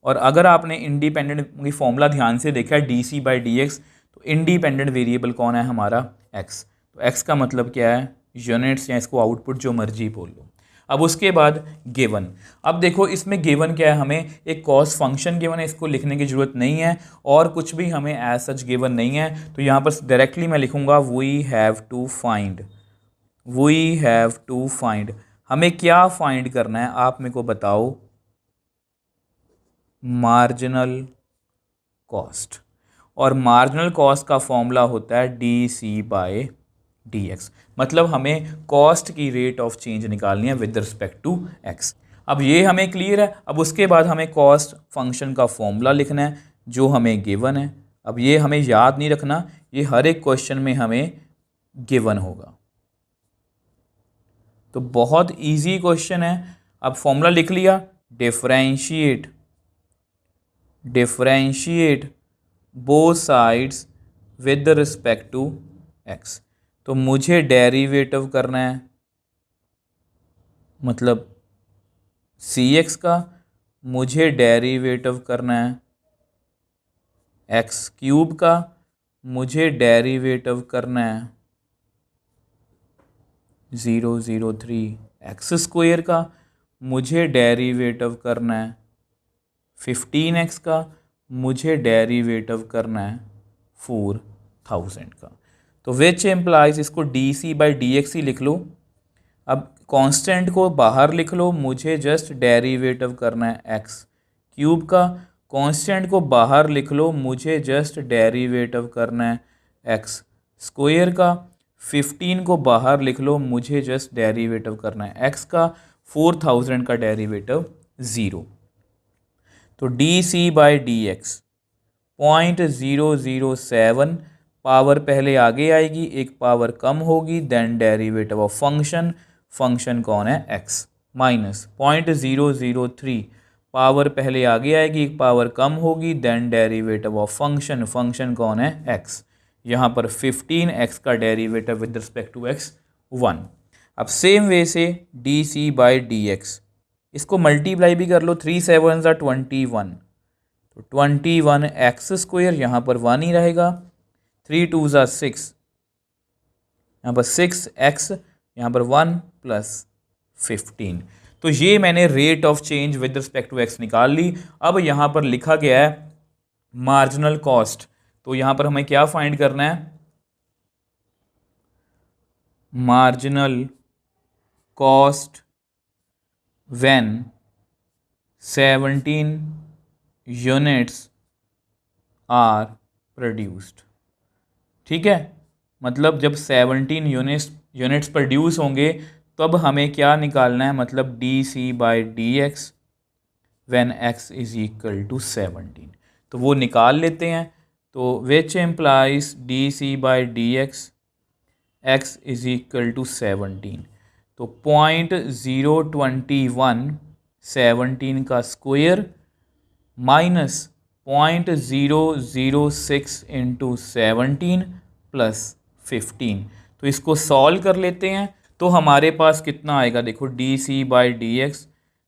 और अगर आपने इंडिपेंडेंट की फॉर्मूला ध्यान से देखा है DC बाई DX, तो इंडिपेंडेंट वेरिएबल कौन है हमारा, X। तो X का मतलब क्या है, यूनिट्स या इसको आउटपुट जो मर्जी बोल लो। अब उसके बाद गिवन। अब देखो इसमें गिवन क्या है, हमें एक कॉस्ट फंक्शन गिवन है, इसको लिखने की जरूरत नहीं है और कुछ भी हमें एज सच गिवन नहीं है। तो यहाँ पर डायरेक्टली मैं लिखूँगा we have to find, we have to find. हमें क्या फाइंड करना है आप मेरे को बताओ, मार्जिनल कॉस्ट। और मार्जिनल कॉस्ट का फॉर्मूला होता है DC बाय DX, मतलब हमें कॉस्ट की रेट ऑफ चेंज निकालनी है विद रिस्पेक्ट टू X। अब ये हमें क्लियर है। अब उसके बाद हमें कॉस्ट फंक्शन का फॉर्मूला लिखना है जो हमें गिवन है। अब ये हमें याद नहीं रखना, ये हर एक क्वेश्चन में हमें गिवन होगा। तो बहुत इजी क्वेश्चन है। अब फॉर्मूला लिख लिया, differentiate both sides with respect to X। तो मुझे डेरिवेटिव करना है, मतलब CX का, मुझे डेरिवेटिव करना है X क्यूब का, मुझे डेरिवेटिव करना है 003 X स्क्वायर का, मुझे डेरिवेटिव करना है 15X का, मुझे डेरिवेटिव करना है 4000 का। तो विच एम्प्लाइज, इसको DC बाई DX ही लिख लो। अब कांस्टेंट को बाहर लिख लो, मुझे जस्ट डेरिवेटिव करना है X क्यूब का। कांस्टेंट को बाहर लिख लो, मुझे जस्ट डेरिवेटिव करना है X स्क्वायर का। 15 को बाहर लिख लो, मुझे जस्ट डेरिवेटिव करना है X का। 4000 का डेरिवेटिव 0। तो DC बाई DX 0.007, पावर पहले आगे आएगी, एक पावर कम होगी, then derivative of function, function कौन है X, माइनस 0.003, पावर पहले आगे आएगी, एक पावर कम होगी, then derivative of function, function कौन है X। यहाँ पर 15X का derivative with respect to X 1। अब सेम वे से DC बाई DX, इसको मल्टीप्लाई भी कर लो, 3 7 21, तो 21x², यहाँ पर 1 ही रहेगा, 3 2 ज़ा 6, यहाँ पर 6x, यहाँ पर 1 + 15। तो ये मैंने rate of change with respect to x निकाल ली। अब यहाँ पर लिखा गया है मार्जिनल कॉस्ट, तो यहाँ पर हमें क्या फाइंड करना है, marginal cost when 17 units are produced. ठीक है, मतलब जब 17 यूनिट्स प्रोड्यूस होंगे तब हमें क्या निकालना है, मतलब dc/dx when x is equal to 17। तो वो निकाल लेते हैं। तो which implies dc/dx x is equal to 17। तो 0.021 17 का स्क्वायर माइनस 0.006 इंटू 17 + 15। तो इसको सॉल्व कर लेते हैं। तो हमारे पास कितना आएगा, देखो dc/dx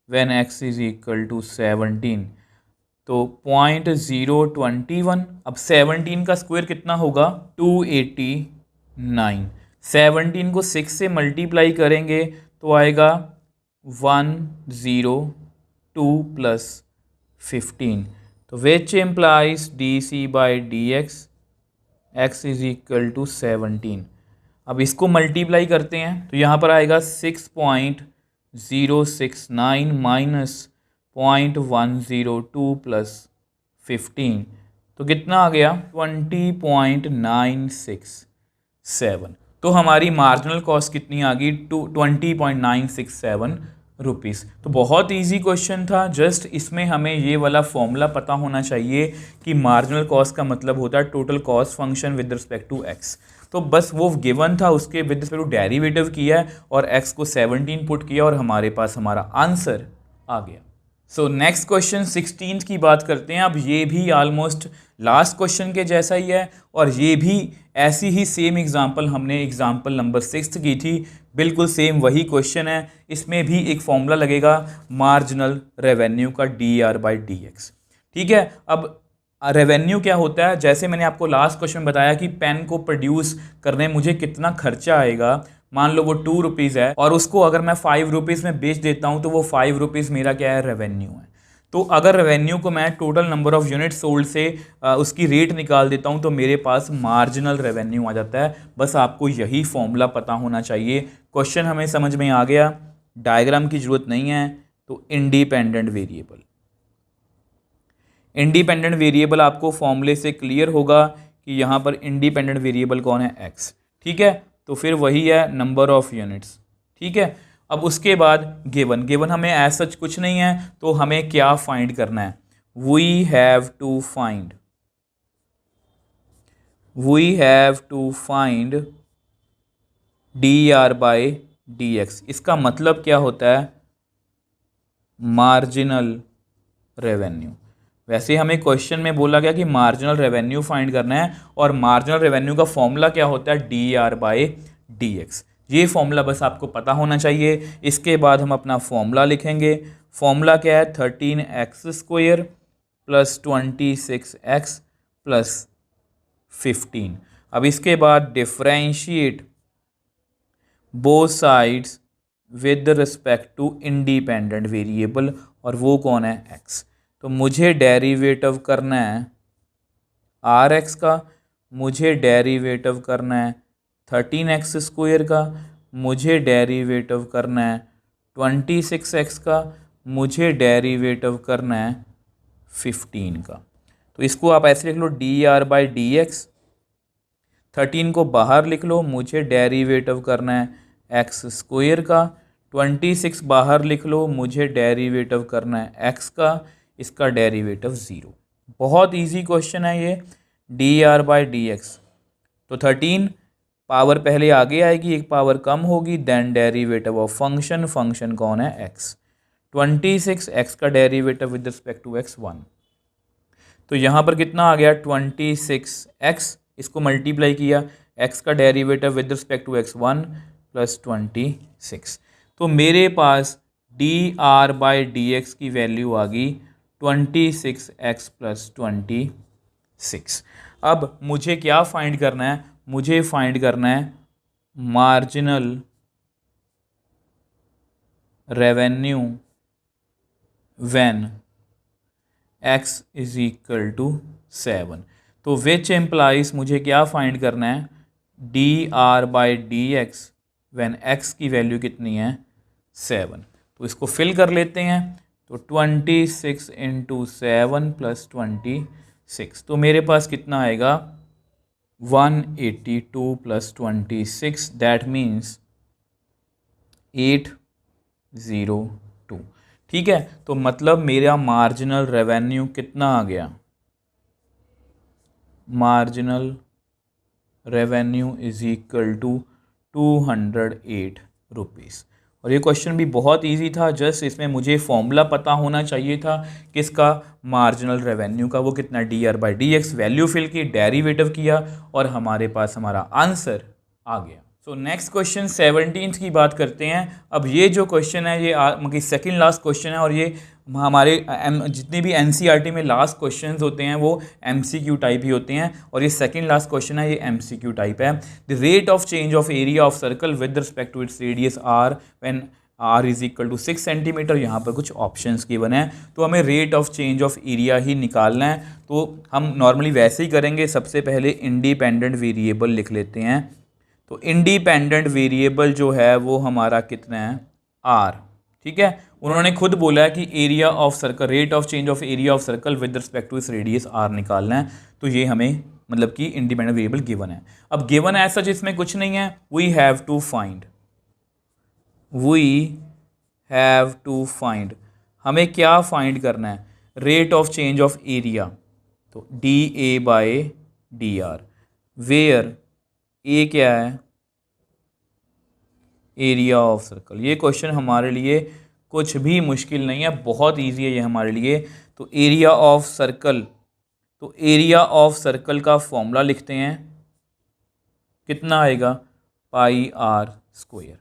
when x is equal to 17, तो 0.021, अब 17 का स्क्वायर कितना होगा, 289। 17 को 6 से मल्टीप्लाई करेंगे तो आएगा 102 + 15। तो which implies dc/dx x is equal to 17। अब इसको मल्टीप्लाई करते हैं तो यहाँ पर आएगा 6.069 माइनस 0.102 + 15, तो कितना आ गया, 20.967। तो हमारी मार्जिनल कॉस्ट कितनी आ गई, 20.967 रुपीज़। तो बहुत इजी क्वेश्चन था, जस्ट इसमें हमें ये वाला फॉर्मूला पता होना चाहिए कि मार्जिनल कॉस्ट का मतलब होता है total cost function with respect to x. तो बस वो गिवन था, उसके विद रिस्पेक्ट टू डेरिवेटिव किया है और x को 17 पुट किया और हमारे पास हमारा आंसर आ गया। सो नेक्स्ट क्वेश्चन 16 की बात करते हैं। अब ये भी ऑलमोस्ट लास्ट क्वेश्चन के जैसा ही है और ये भी ऐसी ही सेम एग्जांपल हमने एग्जांपल नंबर 6 की थी, बिल्कुल सेम वही क्वेश्चन है। इसमें भी एक फॉर्मूला लगेगा मार्जिनल रेवेन्यू का dr/dx। ठीक है, अब रेवेन्यू क्या होता है, जैसे मैंने आपको लास्ट क्वेश्चन में बताया कि पेन को प्रोड्यूस करने मुझे कितना खर्चा आएगा। मान लो वो 2 रुपीज़ है और उसको अगर मैं 5 रुपीज़ में बेच देता हूँ तो वो 5 रुपीज़ मेरा क्या है, रेवेन्यू है। तो अगर रेवेन्यू को मैं total number of unit sold से उसकी रेट निकाल देता हूँ तो मेरे पास मार्जिनल रेवेन्यू आ जाता है। बस आपको यही फॉर्मूला पता होना चाहिए। क्वेश्चन हमें समझ में आ गया, डायग्राम की ज़रूरत नहीं है। तो इंडिपेंडेंट वेरिएबल, इंडिपेंडेंट वेरिएबल आपको फॉर्मूले से क्लियर होगा कि यहाँ पर इंडिपेंडेंट वेरिएबल कौन है, एक्स। ठीक है, तो फिर वही है नंबर ऑफ यूनिट्स। ठीक है, अब उसके बाद गिवन हमें एज सच कुछ नहीं है, तो हमें क्या फाइंड करना है, we have to find dr/dx। इसका मतलब क्या होता है, मार्जिनल रेवेन्यू। वैसे हमें क्वेश्चन में बोला गया कि मार्जिनल रेवेन्यू फाइंड करना है और मार्जिनल रेवेन्यू का फॉर्मूला क्या होता है, dr/dx। ये फॉर्मूला बस आपको पता होना चाहिए। इसके बाद हम अपना फॉर्मूला लिखेंगे। फॉर्मूला क्या है, 13x² + 26x + 15। अब इसके बाद differentiate both sides with respect to independent variable, और वो कौन है, x। तो मुझे डेरिवेटिव करना है rx का, मुझे डेरिवेटिव करना है 13x² का, मुझे डेरिवेटिव करना है 26x का, मुझे डेरिवेटिव करना है 15 का। तो इसको आप ऐसे लिख लो, dr/dx। 13 को बाहर लिख लो, मुझे डेरिवेटिव करना है x² का। 26 बाहर लिख लो, मुझे डेरिवेटिव करना है x का, इसका डेरिवेटिव 0। बहुत इजी क्वेश्चन है ये, dr/dx। तो 13 पावर पहले आगे आएगी, एक पावर कम होगी, then derivative of function, function कौन है, x। 26 x का derivative with respect to x 1। तो यहाँ पर कितना आ गया, 26x, इसको मल्टीप्लाई किया, x का derivative with respect to x 1 + 26। तो मेरे पास dr/dx की वैल्यू आ गई 26x प्लस 26। अब मुझे क्या फाइंड करना है, मुझे फाइंड करना है marginal revenue when x is equal to 7। तो विच एम्प्लाइज मुझे क्या फाइंड करना है, dr/dx व्हेन x की वैल्यू कितनी है 7। तो इसको फिल कर लेते हैं। तो 26 इंटू 7 प्लस 26, तो मेरे पास कितना आएगा 182 प्लस 26, दैट मीन्स 802। ठीक है, तो मतलब मेरा मार्जिनल रेवेन्यू कितना आ गया, marginal revenue is equal to 208 rupees. और ये क्वेश्चन भी बहुत इजी था, जस्ट इसमें मुझे फॉर्मूला पता होना चाहिए था किसका, मार्जिनल रेवेन्यू का। वो कितना, dr/dx, वैल्यू फिल की, डेरिवेटिव किया और हमारे पास हमारा आंसर आ गया। सो नेक्स्ट क्वेश्चन 17 की बात करते हैं। अब ये जो क्वेश्चन है ये मतलब सेकंड लास्ट क्वेश्चन है, और ये हमारे जितने भी एनसीईआरटी में लास्ट क्वेश्चंस होते हैं वो एमसीक्यू टाइप ही होते हैं, और ये सेकंड लास्ट क्वेश्चन है, ये एमसीक्यू टाइप है। The rate of change of area of circle with respect to its radius r when r is equal to 6 centimetre. यहाँ पर कुछ ऑप्शंस गिवन है, तो हमें rate of change of area ही निकालना है। तो हम नॉर्मली वैसे ही करेंगे, सबसे पहले इंडिपेंडेंट वेरिएबल लिख लेते हैं। तो इंडिपेंडेंट वेरिएबल जो है वो हमारा कितना है, r। ठीक है, उन्होंने खुद बोला है कि area of circle, rate of change of area of circle with respect to इस रेडियस r निकालना है। तो ये हमें मतलब कि इंडिपेंडेंट वेरिएबल गिवन है। अब गिवन ऐसा जिसमें कुछ नहीं है, वी हैव टू फाइंड, हमें क्या फाइंड करना है, rate of change of area. तो dA/dr, वेयर ए क्या है, एरिया ऑफ सर्कल। ये क्वेश्चन हमारे लिए कुछ भी मुश्किल नहीं है, बहुत इजी है ये हमारे लिए। तो एरिया ऑफ सर्कल, तो एरिया ऑफ सर्कल का फॉर्मूला लिखते हैं, कितना आएगा, πr²।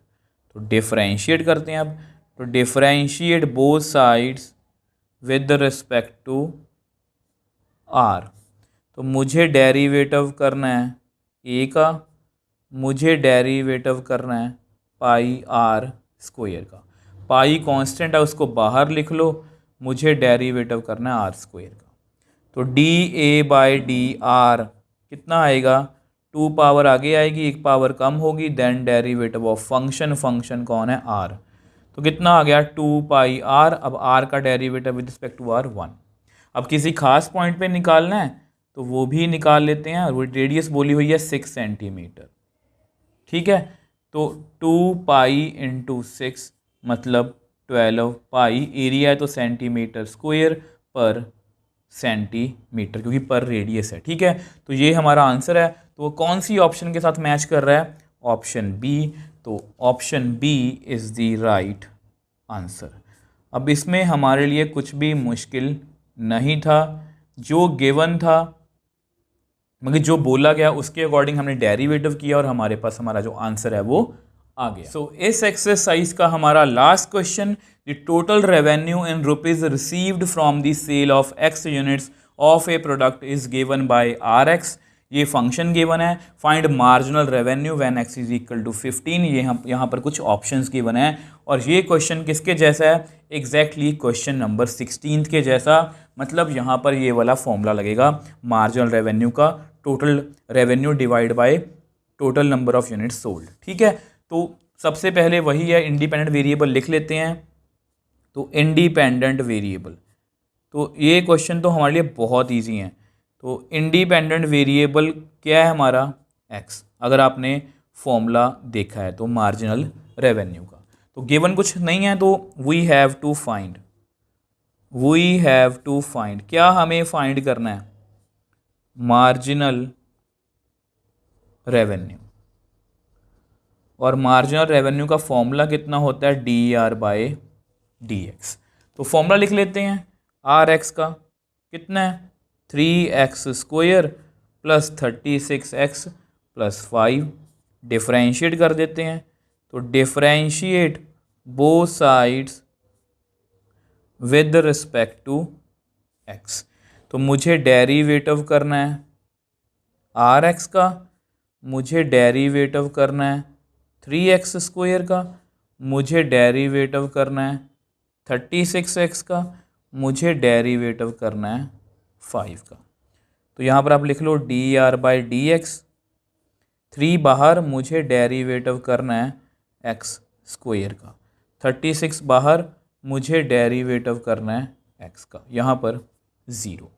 तो डिफरेंशिएट करते हैं अब। तो differentiate both sides with respect to r। तो मुझे डेरिवेटिव करना है a का, मुझे डेरिवेटिव करना है πr² का। पाई कांस्टेंट है, उसको बाहर लिख लो, मुझे डेरिवेटिव करना है r² का। तो dA/dr कितना आएगा, 2 पावर आगे आएगी, 1 पावर कम होगी, then derivative of function, function कौन है, r। तो कितना आ गया 2πr। अब r का derivative with respect to r 1। अब किसी खास पॉइंट पे निकालना है तो वो भी निकाल लेते हैं, और वो रेडियस बोली हुई है 6 सेंटीमीटर। ठीक है, तो 2π इंटू 6 मतलब 12π, एरिया है तो सेंटीमीटर स्क्वायर पर सेंटीमीटर, क्योंकि पर रेडियस है। ठीक है, तो ये हमारा आंसर है। तो कौन सी ऑप्शन के साथ मैच कर रहा है, ऑप्शन बी। तो option B is the right answer. अब इसमें हमारे लिए कुछ भी मुश्किल नहीं था, जो गिवन था मगर जो बोला गया उसके अकॉर्डिंग हमने डेरिवेटिव किया और हमारे पास हमारा जो आंसर है वो आ गया। सो इस एक्सरसाइज का हमारा last question, the total revenue in rupees received from the sale of x units of a product is given by rx। ये फंक्शन गिवन है। Find marginal revenue when x is equal to 15। ये यहाँ पर कुछ options given है, और ये question किसके जैसा है, एग्जैक्टली क्वेश्चन नंबर 16 के जैसा। मतलब यहाँ पर ये वाला फॉर्मूला लगेगा मार्जिनल रेवेन्यू का, total revenue divide by total number of units sold. ठीक है, तो सबसे पहले वही है, इंडिपेंडेंट वेरिएबल लिख लेते हैं। तो इंडिपेंडेंट वेरिएबल, तो ये क्वेश्चन तो हमारे लिए बहुत ईजी हैं। तो इंडिपेंडेंट वेरिएबल क्या है हमारा, x। अगर आपने फॉर्मूला देखा है तो मार्जिनल रेवेन्यू का, तो गिवन कुछ नहीं है, तो वी हैव टू फाइंड क्या हमें फाइंड करना है, मार्जिनल रेवेन्यू। और मार्जिनल रेवेन्यू का फॉर्मूला कितना होता है, dr/dx। तो फॉर्मूला लिख लेते हैं, rx का कितना है 3x² plus 36x plus 5। Differentiate कर देते हैं, तो differentiate both sides with respect to x. तो मुझे डेरिवेटिव करना है आर एक्स का, मुझे डेरिवेटिव करना है 3x स्क्वायर का, मुझे डेरिवेटिव करना है 36x का, मुझे डेरिवेटिव करना है 5 का। तो यहाँ पर आप लिख लो dr/dx, 3 बाहर, मुझे डेरिवेटिव करना है x स्क्वायर का, 36 बाहर, मुझे डेरिवेटिव करना है x का, यहाँ पर 0।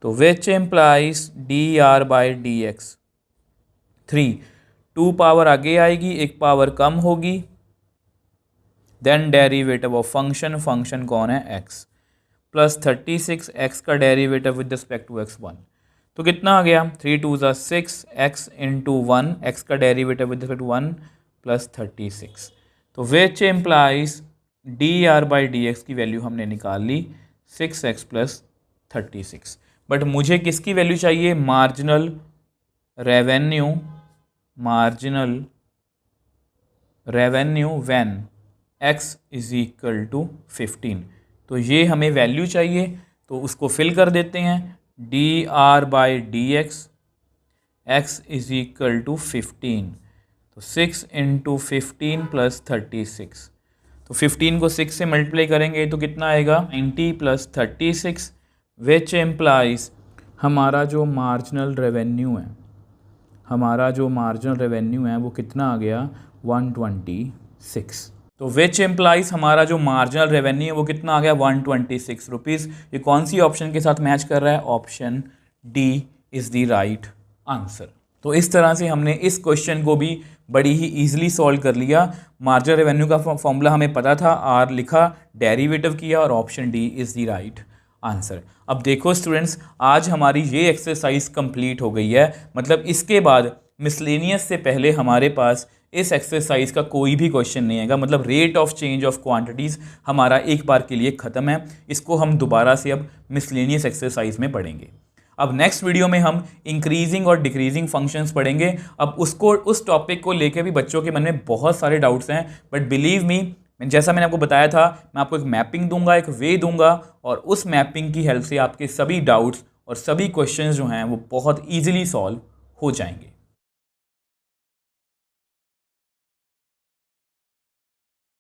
तो विच एम्प्लाइज dr/dx 3, 2 पावर आगे आएगी, 1 पावर कम होगी, then derivative of function, function कौन है x, प्लस 36 x का derivative with respect to x1। तो कितना आ गया 3 2 ज़ा 6 x इंटू 1, x का derivative with respect to 1 plus 36। तो विच एम्प्लाइज dr/dx की वैल्यू हमने निकाल ली 6x प्लस 36। बट मुझे किसकी वैल्यू चाहिए, marginal revenue, marginal revenue when x is equal to 15। तो ये हमें वैल्यू चाहिए, तो उसको फिल कर देते हैं dr/dx x is equal to 15। तो 6 इंटू 15 प्लस 36। तो 15 को 6 से मल्टीप्लाई करेंगे तो कितना आएगा 90 प्लस 36, विच एम्प्लाइज हमारा जो मार्जिनल रेवेन्यू है, हमारा जो मार्जिनल रेवेन्यू है वो कितना आ गया 126। तो विच एम्प्लाइज हमारा जो मार्जिनल रेवेन्यू है वो कितना आ गया 126 रुपीज़। ये कौन सी ऑप्शन के साथ मैच कर रहा है, option D is the right answer. तो इस तरह से हमने इस क्वेश्चन को भी बड़ी ही ईजिली सॉल्व कर लिया। मार्जिनल रेवेन्यू का फॉर्मूला हमें पता था, आर लिखा, डेरिवेटिव किया और option D is the right answer. अब देखो स्टूडेंट्स, आज हमारी ये एक्सरसाइज कंप्लीट हो गई है, मतलब इसके बाद मिसलेनियस से पहले हमारे पास इस एक्सरसाइज का कोई भी क्वेश्चन नहीं आएगा, मतलब rate of change of quantities हमारा एक बार के लिए ख़त्म है। इसको हम दोबारा से अब मिसलेनियस एक्सरसाइज में पढ़ेंगे। अब नेक्स्ट वीडियो में हम इंक्रीजिंग और डिक्रीजिंग फंक्शंस पढ़ेंगे। अब उसको, उस टॉपिक को लेकर भी बच्चों के मन में बहुत सारे डाउट्स हैं, बट बिलीव मी, जैसा मैंने आपको बताया था, मैं आपको एक मैपिंग दूंगा, एक वे दूंगा, और उस मैपिंग की हेल्प से आपके सभी डाउट्स और सभी क्वेश्चंस जो हैं वो बहुत ईजिली सॉल्व हो जाएंगे।